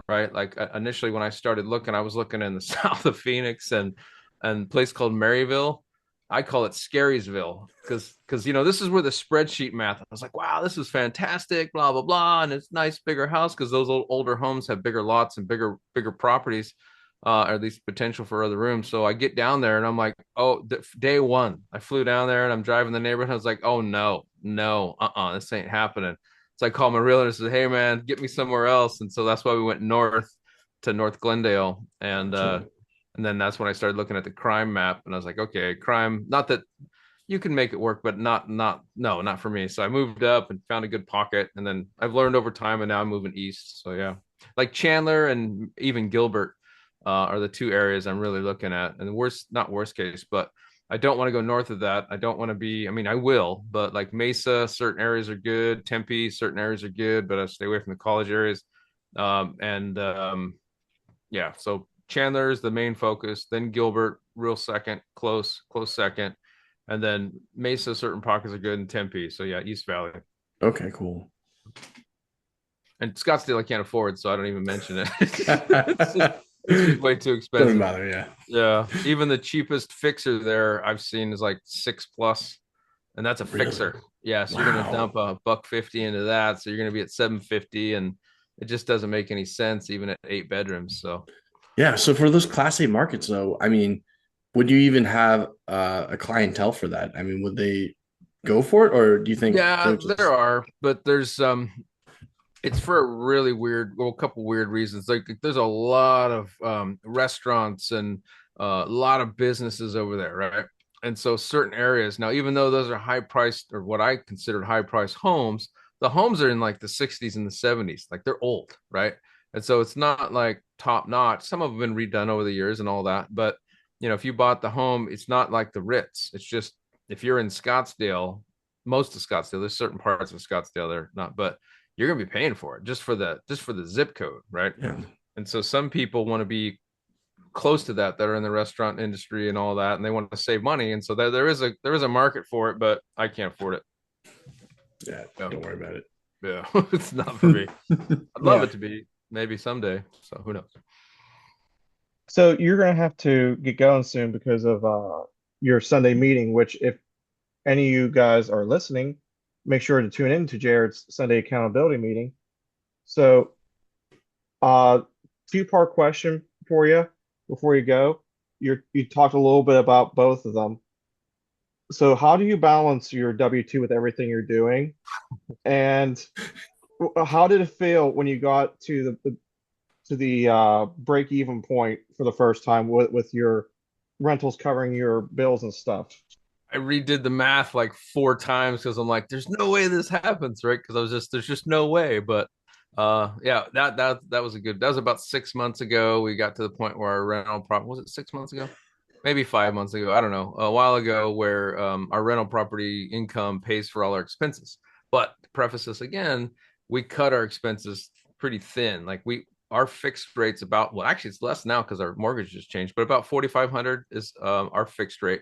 right? Like initially when I started looking, I was looking in the south of Phoenix and a place called Maryville. I call it Scarysville because this is where the spreadsheet math. I was like, wow, this is fantastic, blah blah blah, and it's nice bigger house because those older homes have bigger lots and bigger properties, or at least potential for other rooms. So I get down there and I'm like, oh, day one, I flew down there and I'm driving the neighborhood. I was like, oh no, this ain't happening. So I called my realtor and said, hey man, get me somewhere else. And so that's why we went north to North Glendale and then that's when I started looking at the crime map and I was like, okay, crime, not that you can make it work, but not for me. So I moved up and found a good pocket. And then I've learned over time and now I'm moving east. So yeah, like Chandler and even Gilbert are the two areas I'm really looking at. And not worst case, but I don't want to go north of that. I don't want to I mean, I will, but like Mesa, certain areas are good. Tempe, certain areas are good, but I stay away from the college areas. Yeah, so Chandler is the main focus, then Gilbert, real second, close second, and then Mesa, certain pockets are good in Tempe. So yeah, East Valley. Okay, cool. And Scottsdale I can't afford, so I don't even mention it. It's way too expensive. Doesn't matter, yeah. Yeah, even the cheapest fixer there I've seen is like 6+, and that's a fixer. Really? Yeah, so you're gonna dump $150 into that, so you're gonna be at 750, and it just doesn't make any sense even at 8 bedrooms. So Yeah. So for those Class A markets, though, I mean, would you even have a clientele for that? I mean, would they go for it, or do you think yeah, there are, but there's it's for a couple weird reasons. Like there's a lot of restaurants and a lot of businesses over there, right? And so certain areas now, even though those are high priced or what I considered high priced homes, the homes are in like the 60s and the 70s, like they're old, right? And so it's not like top notch. Some of them have been redone over the years and all that, but if you bought the home, it's not like the Ritz. It's just if you're in Scottsdale, most of Scottsdale, there's certain parts of Scottsdale they're not, but you're gonna be paying for it just for the zip code, right? Yeah. And so some people want to be close to that are in the restaurant industry and all that, and they want to save money, and so there is a market for it, but I can't afford it. Yeah, don't worry about it. Yeah, it's not for me. I'd love it to be, maybe someday. So who knows? So you're gonna have to get going soon because of your Sunday meeting, which if any of you guys are listening, make sure to tune in to Jared's Sunday accountability meeting. So, two-part question for you before you go. You talked a little bit about both of them. So, how do you balance your W-2 with everything you're doing? And how did it feel when you got to the break-even point for the first time with your rentals covering your bills and stuff? I redid the math like 4 times because I'm like, there's no way this happens, right? Because there's just no way. But yeah, that was that was about 6 months ago. We got to the point where our rental property, was it 6 months ago? Maybe 5 months ago. I don't know. A while ago, where our rental property income pays for all our expenses. But to preface this again, we cut our expenses pretty thin. Like our fixed rate's about, well, actually it's less now because our mortgage just changed, but about 4,500 is our fixed rate.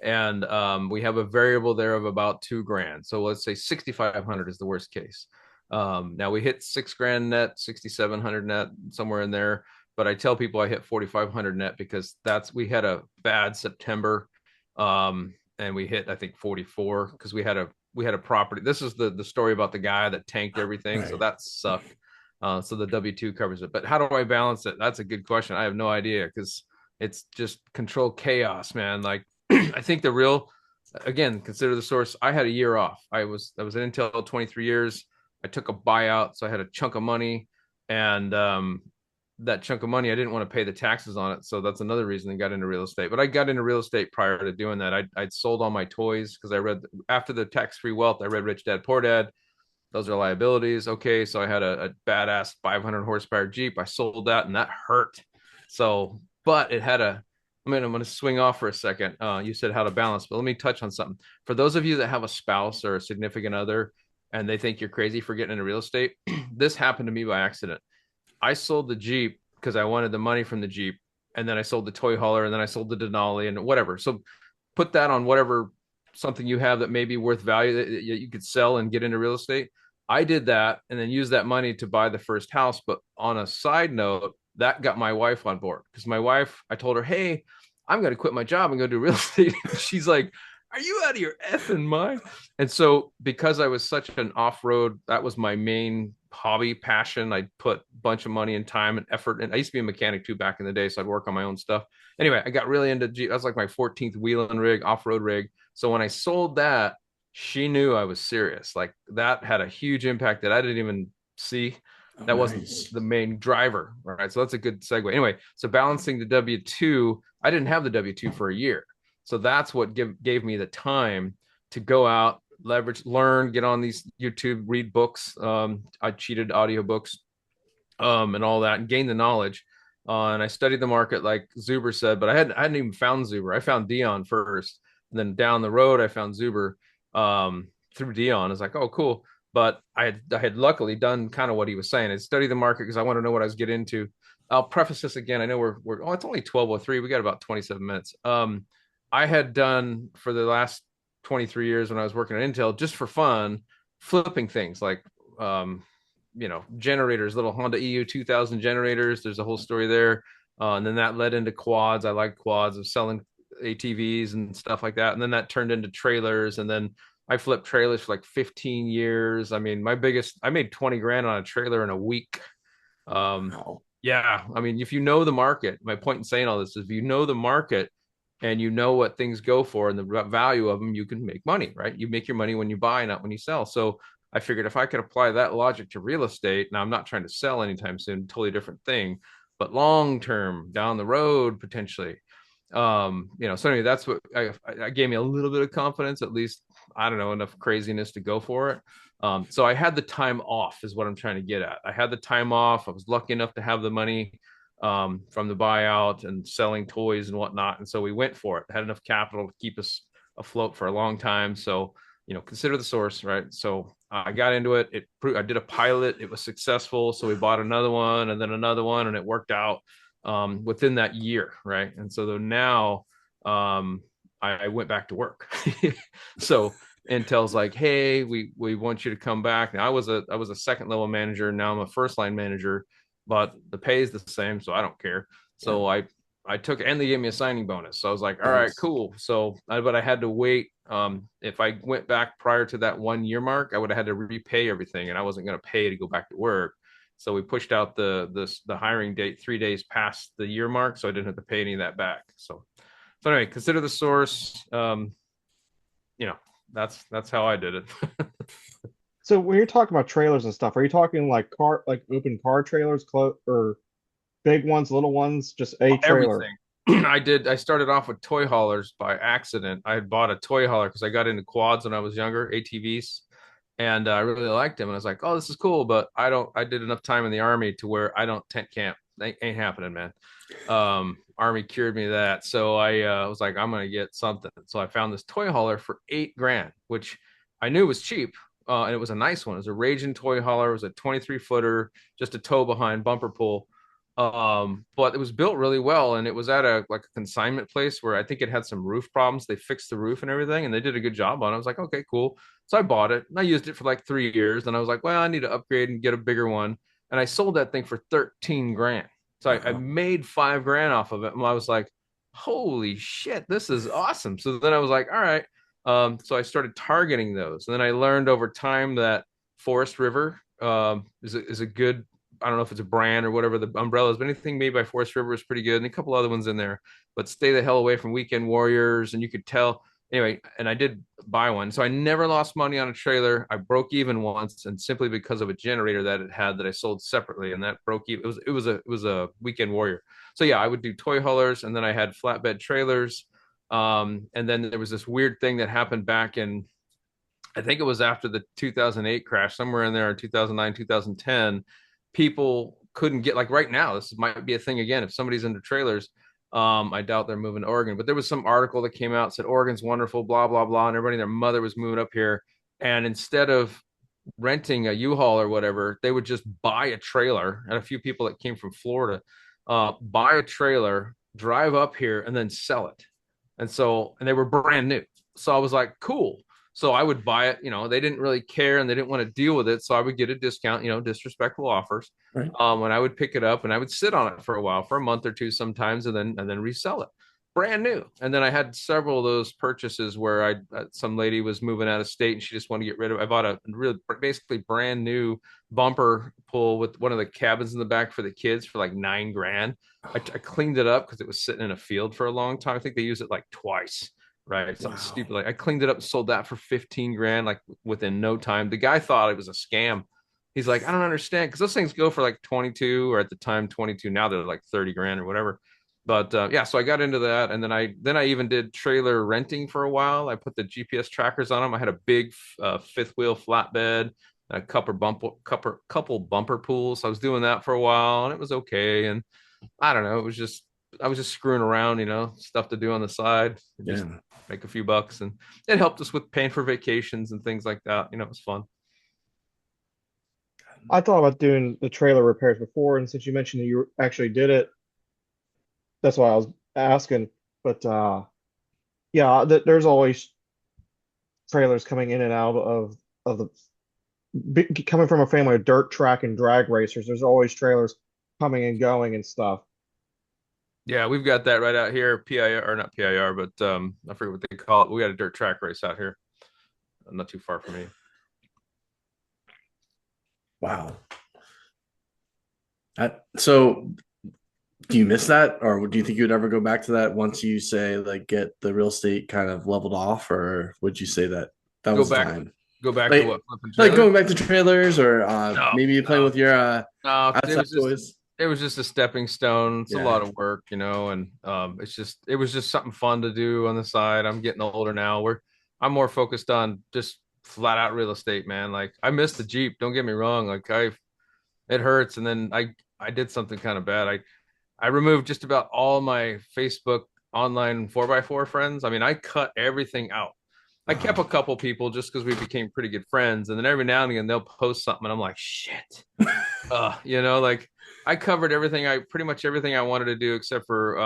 And we have a variable there of about 2 grand. So let's say 6,500 is the worst case. Now we hit 6 grand net, 6,700 net, somewhere in there. But I tell people I hit 4,500 net because we had a bad September, and we hit I think 44 because we had a property. This is the story about the guy that tanked everything, right. So that sucked. So the W-2 covers it. But how do I balance it? That's a good question. I have no idea because it's just controlled chaos, man. Like I think again, consider the source. I had a year off. I was at Intel 23 years. I took a buyout, so I had a chunk of money, and that chunk of money, I didn't want to pay the taxes on it. So that's another reason I got into real estate. But I got into real estate prior to doing that. I'd sold all my toys because I read after the tax-free wealth. I read Rich Dad Poor Dad. Those are liabilities. Okay, so I had a badass 500 horsepower Jeep. I sold that, and that hurt. So, but it had I'm going to swing off for a second. You said how to balance, but let me touch on something. For those of you that have a spouse or a significant other and they think you're crazy for getting into real estate, this happened to me by accident. I sold the Jeep because I wanted the money from the Jeep, and then I sold the toy hauler, and then I sold the Denali and whatever. So put that on whatever something you have that may be worth value that you could sell and get into real estate. I did that and then used that money to buy the first house. But on a side note, that got my wife on board because my wife, I told her, hey, I'm going to quit my job and go do real estate. She's like, are you out of your effing mind? And so, because I was such an off road, that was my main hobby, passion. I put a bunch of money and time and effort. And I used to be a mechanic too back in the day. So I'd work on my own stuff. Anyway, I got really into Jeep. That was like my 14th wheeling rig, off road rig. So when I sold that, she knew I was serious. Like that had a huge impact that I didn't even see. Oh, That wasn't nice. the main driver. Right. So that's a good segue. Anyway, so balancing the W-2, I didn't have the W-2 for a year. So that's what gave me the time to go out, leverage, learn, get on these YouTube, read books. I cheated audiobooks and all that, and gain the knowledge. And I studied the market like Zuber said, but I hadn't even found Zuber. I found Dion first, and then down the road I found Zuber through Dion. I was like, oh, cool. But I had luckily done kind of what he was saying. I studied the market because I want to know what I was getting into. I'll preface this again. I know we're oh, it's only 12:03. We got about 27 minutes. I had done for the last 23 years when I was working at Intel just for fun, flipping things like generators, little Honda EU 2000 generators. There's a whole story there. And then that led into quads. I like quads of selling ATVs and stuff like that. And then that turned into trailers. And then I flipped trailers for like 15 years. I mean, I made 20 grand on a trailer in a week. Wow. Yeah. I mean, if you know the market, my point in saying all this is if you know the market and you know what things go for and the value of them, you can make money, right? You make your money when you buy, not when you sell. So I figured if I could apply that logic to real estate, now I'm not trying to sell anytime soon, totally different thing, but long term down the road, potentially. So anyway, that's what I gave me a little bit of confidence, at least, I don't know, enough craziness to go for it. So I had the time off, is what I'm trying to get at. I had the time off. I was lucky enough to have the money from the buyout and selling toys and whatnot. And so we went for it, had enough capital to keep us afloat for a long time. So, consider the source, right? So I got into it. I did a pilot. It was successful. So we bought another one and then another one, and it worked out within that year, right? And so now I went back to work. So Intel's like, hey, we want you to come back. Now I was a second level manager. Now I'm a first line manager, but the pay is the same, so I don't care. So I took, and they gave me a signing bonus. So I was like, all right, cool. So but I had to wait. If I went back prior to that 1 year mark, I would have had to repay everything, and I wasn't going to pay to go back to work. So we pushed out the hiring date 3 days past the year mark, so I didn't have to pay any of that back. So anyway, consider the source. You know, that's how I did it. So when you're talking about trailers and stuff, are you talking like like open car trailers, or big ones, little ones, just a trailer? Everything. I started off with toy haulers by accident. I had bought a toy hauler because I got into quads when I was younger, ATVs, and I really liked them. And I was like, oh, this is cool, but I did enough time in the army to where I don't tent camp. Ain't happening, man. Army cured me of that. So I was like, I'm gonna get something. So I found this toy hauler for 8 grand, which I knew was cheap. And it was a nice one. It was a Raging toy hauler. It was a 23 footer, just a tow behind bumper pull. But it was built really well, and it was at a consignment place where I think it had some roof problems. They fixed the roof and everything, and they did a good job on it. I was like, okay, cool. So I bought it and I used it for like 3 years. And I was like, well, I need to upgrade and get a bigger one. And I sold that thing for 13 grand. So I made 5 grand off of it. And I was like, holy shit, this is awesome. So then I was like, all right. So I started targeting those. And then I learned over time that Forest River is a good, I don't know if it's a brand or whatever the umbrella is, but anything made by Forest River is pretty good. And a couple other ones in there, but stay the hell away from Weekend Warriors. And you could tell anyway, and I did buy one. So I never lost money on a trailer. I broke even once, and simply because of a generator that it had that I sold separately, and that broke even. It was a Weekend Warrior. So yeah, I would do toy haulers, and then I had flatbed trailers. And then there was this weird thing that happened back in, I think it was after the 2008 crash, somewhere in there in 2009, 2010. People couldn't get, like right now, this might be a thing again. If somebody's into trailers, I doubt they're moving to Oregon, but there was some article that came out said Oregon's wonderful, blah blah blah, and everybody and their mother was moving up here. And instead of renting a U-Haul or whatever, they would just buy a trailer, and a few people that came from Florida buy a trailer, drive up here, and then sell it. And they were brand new. So I was like, cool. So I would buy it. They didn't really care and they didn't want to deal with it. So I would get a discount, disrespectful offers. Right. And I would pick it up and I would sit on it for a while, for a month or two sometimes, and then resell it brand new. And then I had several of those purchases where some lady was moving out of state and she just wanted to get rid of. I bought a really basically brand new bumper pull with one of the cabins in the back for the kids for like $9,000. I cleaned it up because it was sitting in a field for a long time. I think they used it like twice, right? Something stupid. Like I cleaned it up and sold that for $15,000, like within no time. The guy thought it was a scam. He's like, I don't understand, because those things go for like 22, or at the time 22. Now they're like 30,000 or whatever. But yeah, so I got into that, and then I even did trailer renting for a while. I put the GPS trackers on them. I had a big fifth wheel flatbed, a couple bumper pools. I was doing that for a while, and it was okay. And I don't know, I was just screwing around, stuff to do on the side, just make a few bucks, and it helped us with paying for vacations and things like that. It was fun. I thought about doing the trailer repairs before, and since you mentioned that you actually did it, that's why I was asking. But yeah, there's always trailers coming in and out of coming from a family of dirt track and drag racers. There's always trailers coming and going and stuff. Yeah, we've got that right out here. PIR, or not PIR, but I forget what they call it. We got a dirt track race out here, not too far from me. Wow. So do you miss that, or do you think you would ever go back to that once you say like get the real estate kind of leveled off, or would you say that Go was the back. time? Go back Like, to what? like going back to trailers, or No, maybe playing with your no, outside toys. it was just a stepping stone. It's a Yeah. lot of work, and it was just something fun to do on the side. I'm getting older now. I'm more focused on just flat out real estate, man. Like I miss the Jeep. Don't get me wrong. Like it hurts. And then I did something kind of bad. I removed just about all my Facebook online 4x4 friends. I mean, I cut everything out. I kept a couple people just because we became pretty good friends. And then every now and again they'll post something and I'm like, shit. Like I covered pretty much everything I wanted to do except for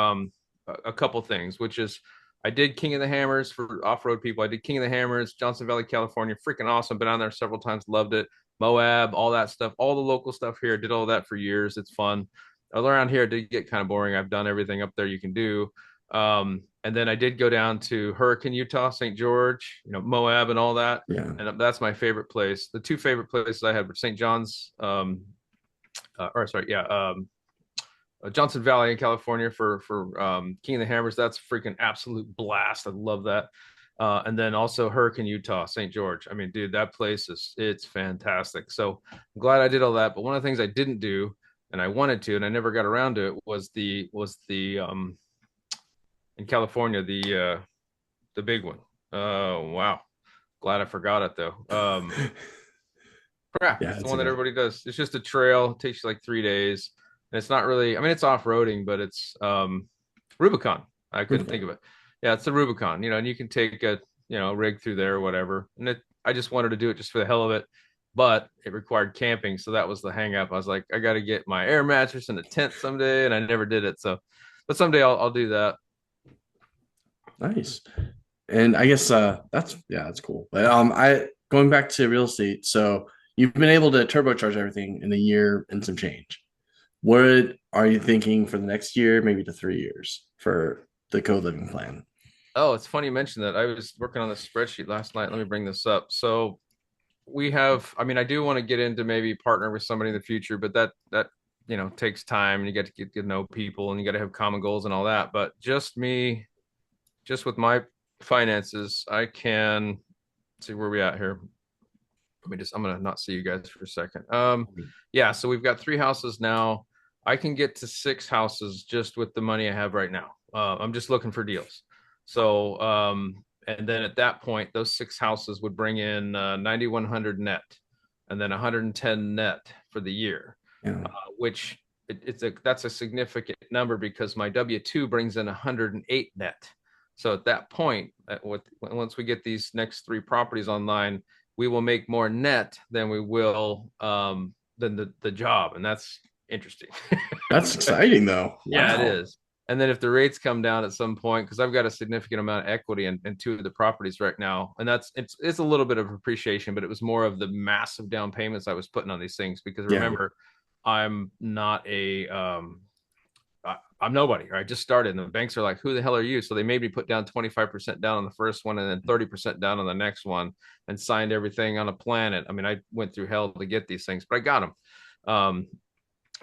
a couple things, which is I did King of the Hammers for off-road people. I did King of the Hammers, Johnson Valley, California. Freaking awesome. Been on there several times, loved it. Moab, all that stuff, all the local stuff here. Did all that for years. It's fun. Around here, it did get kind of boring. I've done everything up there you can do. And then I did go down to Hurricane, Utah, St. George, Moab and all that. Yeah. And that's my favorite place. The two favorite places I had were St. John's, Johnson Valley in California for King of the Hammers. That's a freaking absolute blast. I love that. And then also Hurricane, Utah, St. George. I mean, dude, that place it's fantastic. So I'm glad I did all that. But one of the things I didn't do, and I wanted to, and I never got around to it, was the in California, the big one. Oh wow. Glad I forgot it though. Crap. Yeah, It's the it's one that okay. everybody does. It's just a trail. It takes you like 3 days. And it's not really, I mean, it's off-roading, but it's Rubicon. I couldn't think of it. Yeah, it's the Rubicon, and you can take a rig through there or whatever. And I just wanted to do it just for the hell of it, but it required camping, so that was the hang up. I was like, I got to get my air mattress and a tent someday, and I never did it. So, but someday I'll do that. Nice. And I guess that's cool. But I going back to real estate, so you've been able to turbocharge everything in a year and some change. What are you thinking for the next year, maybe to 3 years for the co-living plan? Oh, it's funny you mentioned that. I was working on this spreadsheet last night. Let me bring this up. So we have, I mean, I do want to get into maybe partner with somebody in the future, but that takes time, and you get to get to know people, and you got to have common goals and all that. But just with my finances, I can see where we at here. I'm gonna not see you guys for a second. Yeah, so we've got 3 houses now. I can get to 6 houses just with the money I have right now. I'm just looking for deals. So, and then at that point, those 6 houses would bring in 9,100 net, and then 110 net for the year, Yeah. which that's a significant number because my W-2 brings in 108 net. So at that point, once we get these next 3 properties online, we will make more net than we will than the job, and that's interesting. That's exciting though. Yeah, it Wow. is. And then if the rates come down at some point, because I've got a significant amount of equity in two of the properties right now, and it's a little bit of appreciation, but it was more of the massive down payments I was putting on these things. Because Yeah. remember, I'm not I'm nobody. Right? I just started, and the banks are like, "Who the hell are you?" So they made me put down 25% down on the first one, and then 30% down on the next one, and signed everything on a planet. I mean, I went through hell to get these things, but I got them.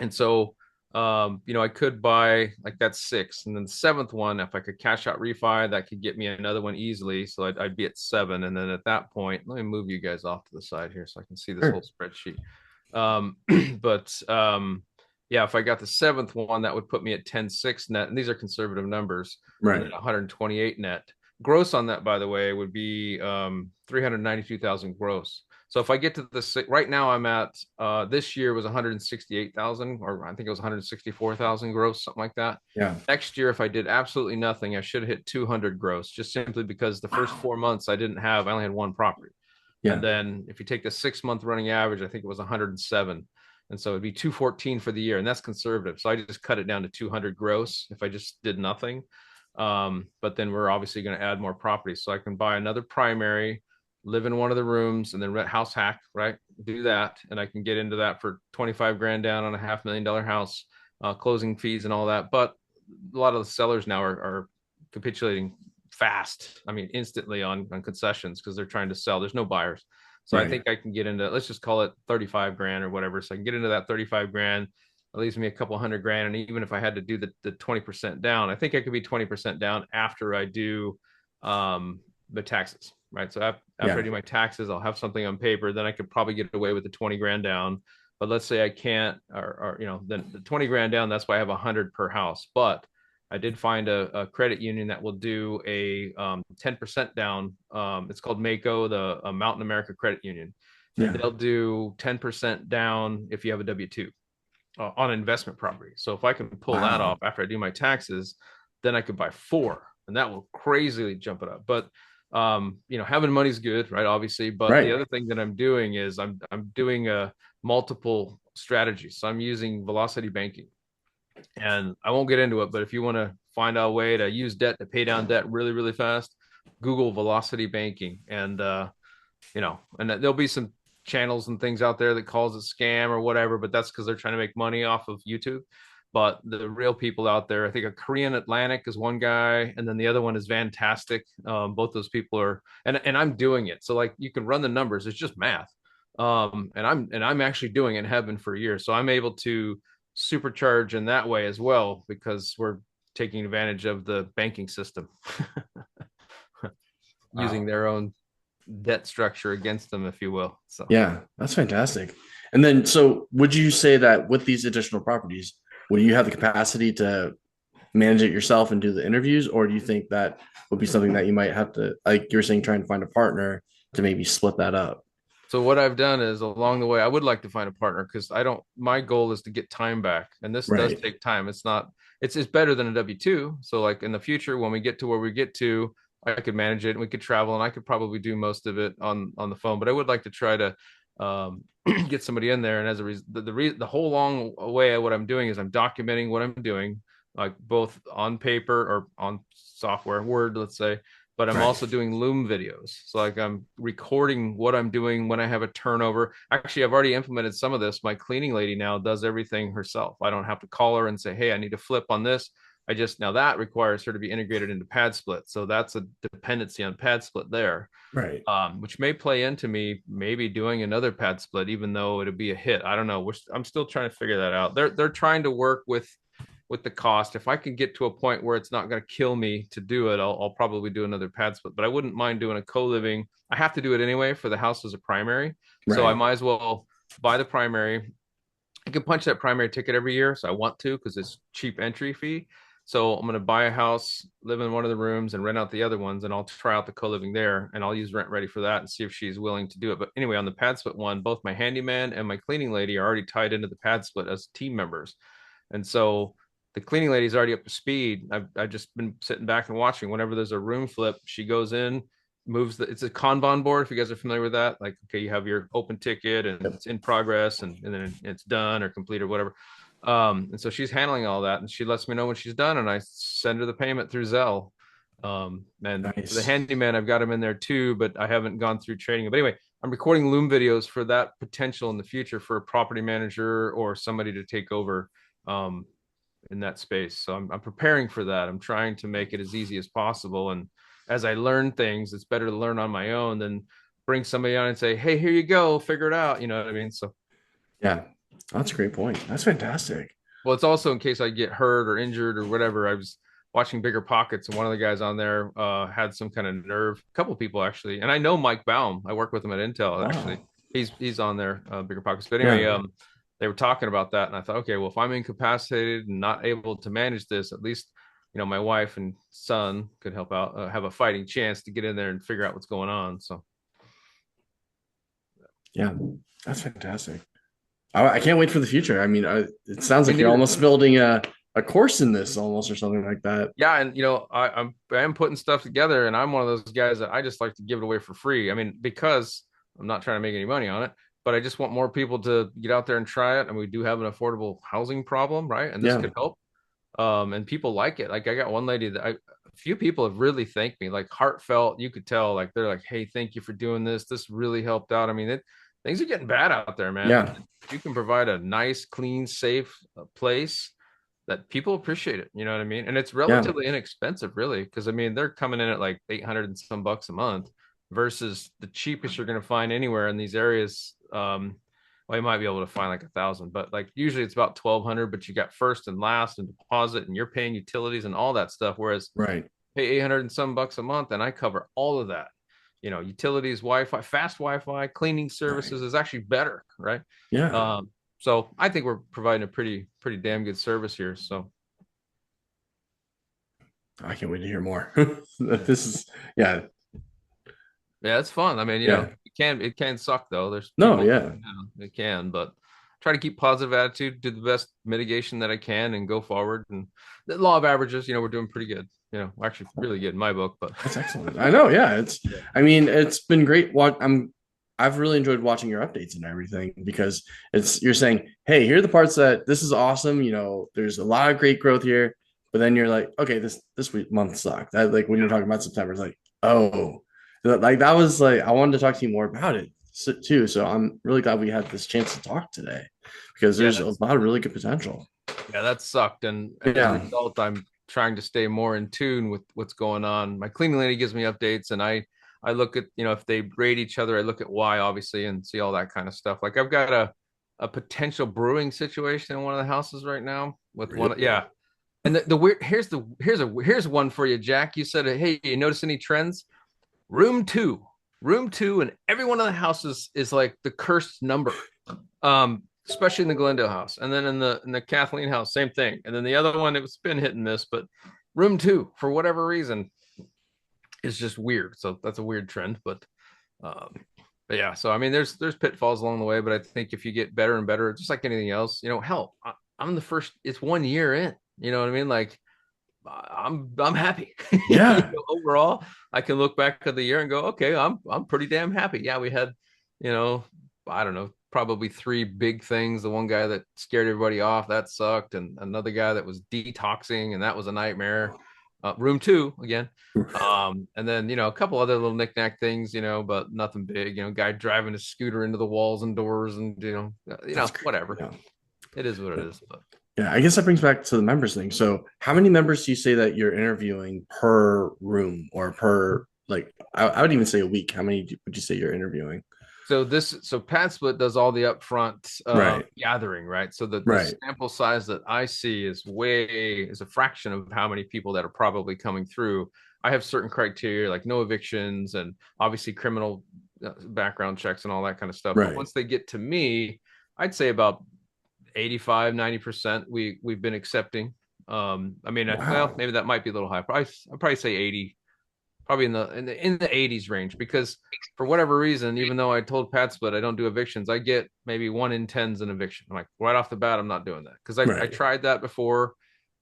And so I could buy like that six, and then the seventh one, if I could cash out refi, that could get me another one easily. So I'd be at seven, and then at that point, let me move you guys off to the side here so I can see this Sure. whole spreadsheet. But yeah, if I got the seventh one, that would put me at 10.6 net, and these are conservative numbers. Right. 128 net. Gross on that, by the way, would be 392,000 gross. So if I get to the right now, I'm at this year was 168,000, or I think it was 164,000 gross, something like that. Yeah. Next year, if I did absolutely nothing, I should have hit 200 gross, just simply because the first 4 months I only had one property. Yeah. And then if you take the 6-month running average, I think it was 107. And so it'd be 214 for the year, and that's conservative. So I just cut it down to 200 gross if I just did nothing. But then we're obviously going to add more properties, so I can buy another primary, live in one of the rooms, and then rent house hack, right? Do that, and I can get into that for 25 grand down on a $500,000 house, closing fees and all that. But a lot of the sellers now are capitulating fast. I mean, instantly on concessions because they're trying to sell. There's no buyers. So Right. I think I can get into, let's just call it 35 grand or whatever. So I can get into that 35 grand. It leaves me a couple $100,000. And even if I had to do the 20% down, I think I could be 20% down after I do the taxes, right? So after I do my taxes, I'll have something on paper. Then I could probably get away with the 20 grand down. But let's say I can't, or then the 20 grand down, that's why I have 100 per house. But I did find a credit union that will do a 10% down. It's called Mako, the Mountain America Credit Union. And they'll do 10% down if you have a W-2 on investment property. So if I can pull that off after I do my taxes, then I could buy 4, and that will crazily jump it up. But having money is good, right? Obviously, but the other thing that I'm doing is I'm doing a multiple strategies. So I'm using velocity banking. And I won't get into it, but if you want to find out a way to use debt to pay down debt really, really fast, Google velocity banking. And, and there'll be some channels and things out there that calls it scam or whatever, but that's because they're trying to make money off of YouTube. But the real people out there, I think a Korean Atlantic is one guy, and then the other one is Fantastic. Both those people are, and I'm doing it. So like you can run the numbers. It's just math. And I'm actually doing it and have been for years. So I'm able to supercharge in that way as well because we're taking advantage of the banking system using their own debt structure against them, if you will. So yeah, that's fantastic. And then so would you say that with these additional properties, would you have the capacity to manage it yourself and do the interviews, or do you think that would be something that you might have to, like you were saying, trying to find a partner to maybe split that up? So what I've done is along the way, I would like to find a partner because my goal is to get time back. And this does take time. It's better than a W-2. So like in the future, when we get to where we get to, I could manage it and we could travel and I could probably do most of it on the phone, but I would like to try to get somebody in there. And as a result, the whole long way, what I'm doing is I'm documenting what I'm doing, like both on paper or on software, Word, let's say, but I'm also doing Loom videos. So like I'm recording what I'm doing when I have a turnover. Actually, I've already implemented some of this. My cleaning lady now does everything herself. I don't have to call her and say, hey, I need to flip on this. Now that requires her to be integrated into PadSplit. So that's a dependency on PadSplit there. Right. Which may play into me maybe doing another PadSplit, even though it'll be a hit. I don't know. I'm still trying to figure that out. They're trying to work with the cost. If I can get to a point where it's not going to kill me to do it, I'll probably do another PadSplit, but I wouldn't mind doing a co-living. I have to do it anyway for the house as a primary. So I might as well buy the primary. I can punch that primary ticket every year. So I want to, because it's cheap entry fee. So I'm going to buy a house, live in one of the rooms and rent out the other ones. And I'll try out the co-living there and I'll use Rent Ready for that and see if she's willing to do it. But anyway, on the PadSplit one, both my handyman and my cleaning lady are already tied into the PadSplit as team members. And so the cleaning lady's already up to speed. I've just been sitting back and watching. Whenever there's a room flip, she goes in, moves it's a Kanban board. If you guys are familiar with that, like, okay, you have your open ticket and it's in progress and then it's done or complete or whatever. And so she's handling all that and she lets me know when she's done and I send her the payment through Zelle. And Nice. the handyman, I've got him in there too, but I haven't gone through training. But anyway, I'm recording Loom videos for that potential in the future for a property manager or somebody to take over in that space. So I'm preparing for that. I'm trying to make it as easy as possible. And as I learn things, it's better to learn on my own than bring somebody on and say, hey, here you go, figure it out. You know what I mean? So Yeah, that's a great point. That's fantastic. well, it's also in case I get hurt or injured or whatever. I was watching Bigger Pockets, and one of the guys on there had some kind of nerve. A couple people actually, and I know Mike Baum. I work with him at Intel. Actually, Wow. he's on there, Bigger Pockets. But anyway, Yeah. they were talking about that, and I thought, okay, well, if I'm incapacitated and not able to manage this, at least my wife and son could help out, have a fighting chance to get in there and figure out what's going on. So Yeah, that's fantastic. I can't wait for the future. I mean, it sounds like Me you're neither. almost building a course in this almost or something like that. yeah, and I am putting stuff together, and I'm one of those guys that I just like to give it away for free. I mean, because I'm not trying to make any money on it, but I just want more people to get out there and try it. And we do have an affordable housing problem, right? And this Yeah. could help. And people like it. Like I got one lady that a few people have really thanked me, like heartfelt. You could tell, like they're like, "Hey, thank you for doing this. This really helped out." I mean, things are getting bad out there, man. Yeah. If you can provide a nice, clean, safe place that people appreciate it. You know what I mean? And it's relatively inexpensive, really, because I mean they're coming in at like 800 and some bucks a month versus the cheapest you're going to find anywhere in these areas. Well, you might be able to find like 1,000, but like usually it's about 1,200. But you got first and last and deposit, and you're paying utilities and all that stuff. Whereas Right. pay 800 and some bucks a month, and I cover all of that. Utilities, Wi-Fi, fast Wi-Fi, cleaning services is actually better, right? Yeah. So I think we're providing a pretty damn good service here. So I can't wait to hear more. This is, yeah. yeah, it's fun. I mean, Yeah. it can suck though. There's No, people, yeah. it can, but try to keep positive attitude, do the best mitigation that I can, and go forward. And the law of averages, we're doing pretty good. We're actually really good in my book. But That's excellent. I know. Yeah. I mean, it's been great. I've really enjoyed watching your updates and everything because you're saying, hey, here are the parts that this is awesome. There's a lot of great growth here. But then you're like, okay, this month sucked. That, like when you're talking about September, it's like, oh, like that was like, I wanted to talk to you more about it too. So I'm really glad we had this chance to talk today because Yeah, there's a lot of really good potential. yeah, that sucked. And as a Yeah. result, I'm trying to stay more in tune with what's going on. My cleaning lady gives me updates, and I look at, if they rate each other, I look at why, obviously, and see all that kind of stuff. Like I've got a potential brewing situation in one of the houses right now with one. Really? Yeah. And the weird, here's one for you, Jack. You said, hey, you notice any trends? Room two, and every one of the houses is like the cursed number. Especially in the Glendale house, and then in the Kathleen house, same thing. And then the other one, it's been hit and miss, but room two, for whatever reason, is just weird. So that's a weird trend, but yeah. So I mean, there's pitfalls along the way, but I think if you get better and better, just like anything else, hell, I'm the first. It's 1 year in. You know what I mean? Like I'm happy. Yeah. Overall, I can look back at the year and go, okay, I'm pretty damn happy. Yeah, we had, I don't know, probably 3 big things. The one guy that scared everybody off, that sucked, and another guy that was detoxing, and that was a nightmare. Room 2 again. And then a couple other little knickknack things, but nothing big. Guy driving his scooter into the walls and doors, and whatever. Yeah. It is what it is. But Yeah, I guess that brings back to the members thing. So, how many members do you say that you're interviewing per room or per, like, I would even say a week? How many would you say you're interviewing? so PadSplit does all the upfront Right. gathering, right? So the Right. sample size that I see is a fraction of how many people that are probably coming through. I have certain criteria like no evictions and obviously criminal background checks and all that kind of stuff. Right. But once they get to me, I'd say about 85, 90% we've been accepting. I mean, Wow. well, maybe that might be a little high. I'd probably say 80, probably in the 80s range, because for whatever reason, even though I told PadSplit I don't do evictions, I get maybe 1 in 10's an eviction. I'm like, right off the bat, I'm not doing that because I Right. tried that before.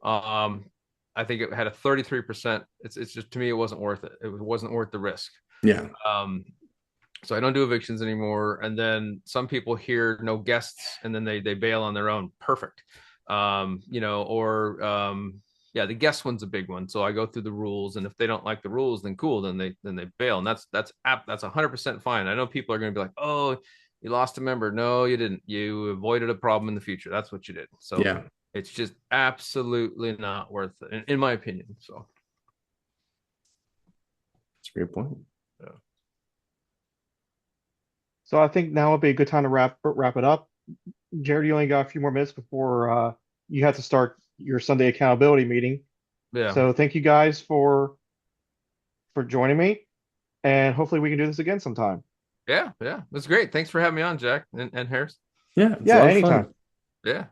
I think it had a 33%. It's just, to me, it wasn't worth it. It wasn't worth the risk. Yeah. So I don't do evictions anymore. And then some people hear no guests and then they bail on their own. Perfect. Yeah, the guest one's a big one. So I go through the rules, and if they don't like the rules, then cool, then they bail, and that's 100% fine. I know people are going to be like, oh, you lost a member. No, you didn't. You avoided a problem in the future. That's what you did. So Yeah. it's just absolutely not worth it, in my opinion. So That's a great point. yeah. So I think now would be a good time to wrap it up. Jared, you only got a few more minutes before you have to start your Sunday accountability meeting. Yeah. So thank you guys for joining me, and hopefully we can do this again sometime. Yeah. That's great. Thanks for having me on, Jack and Harris. Yeah. It's a Yeah, lot of fun. anytime. Yeah.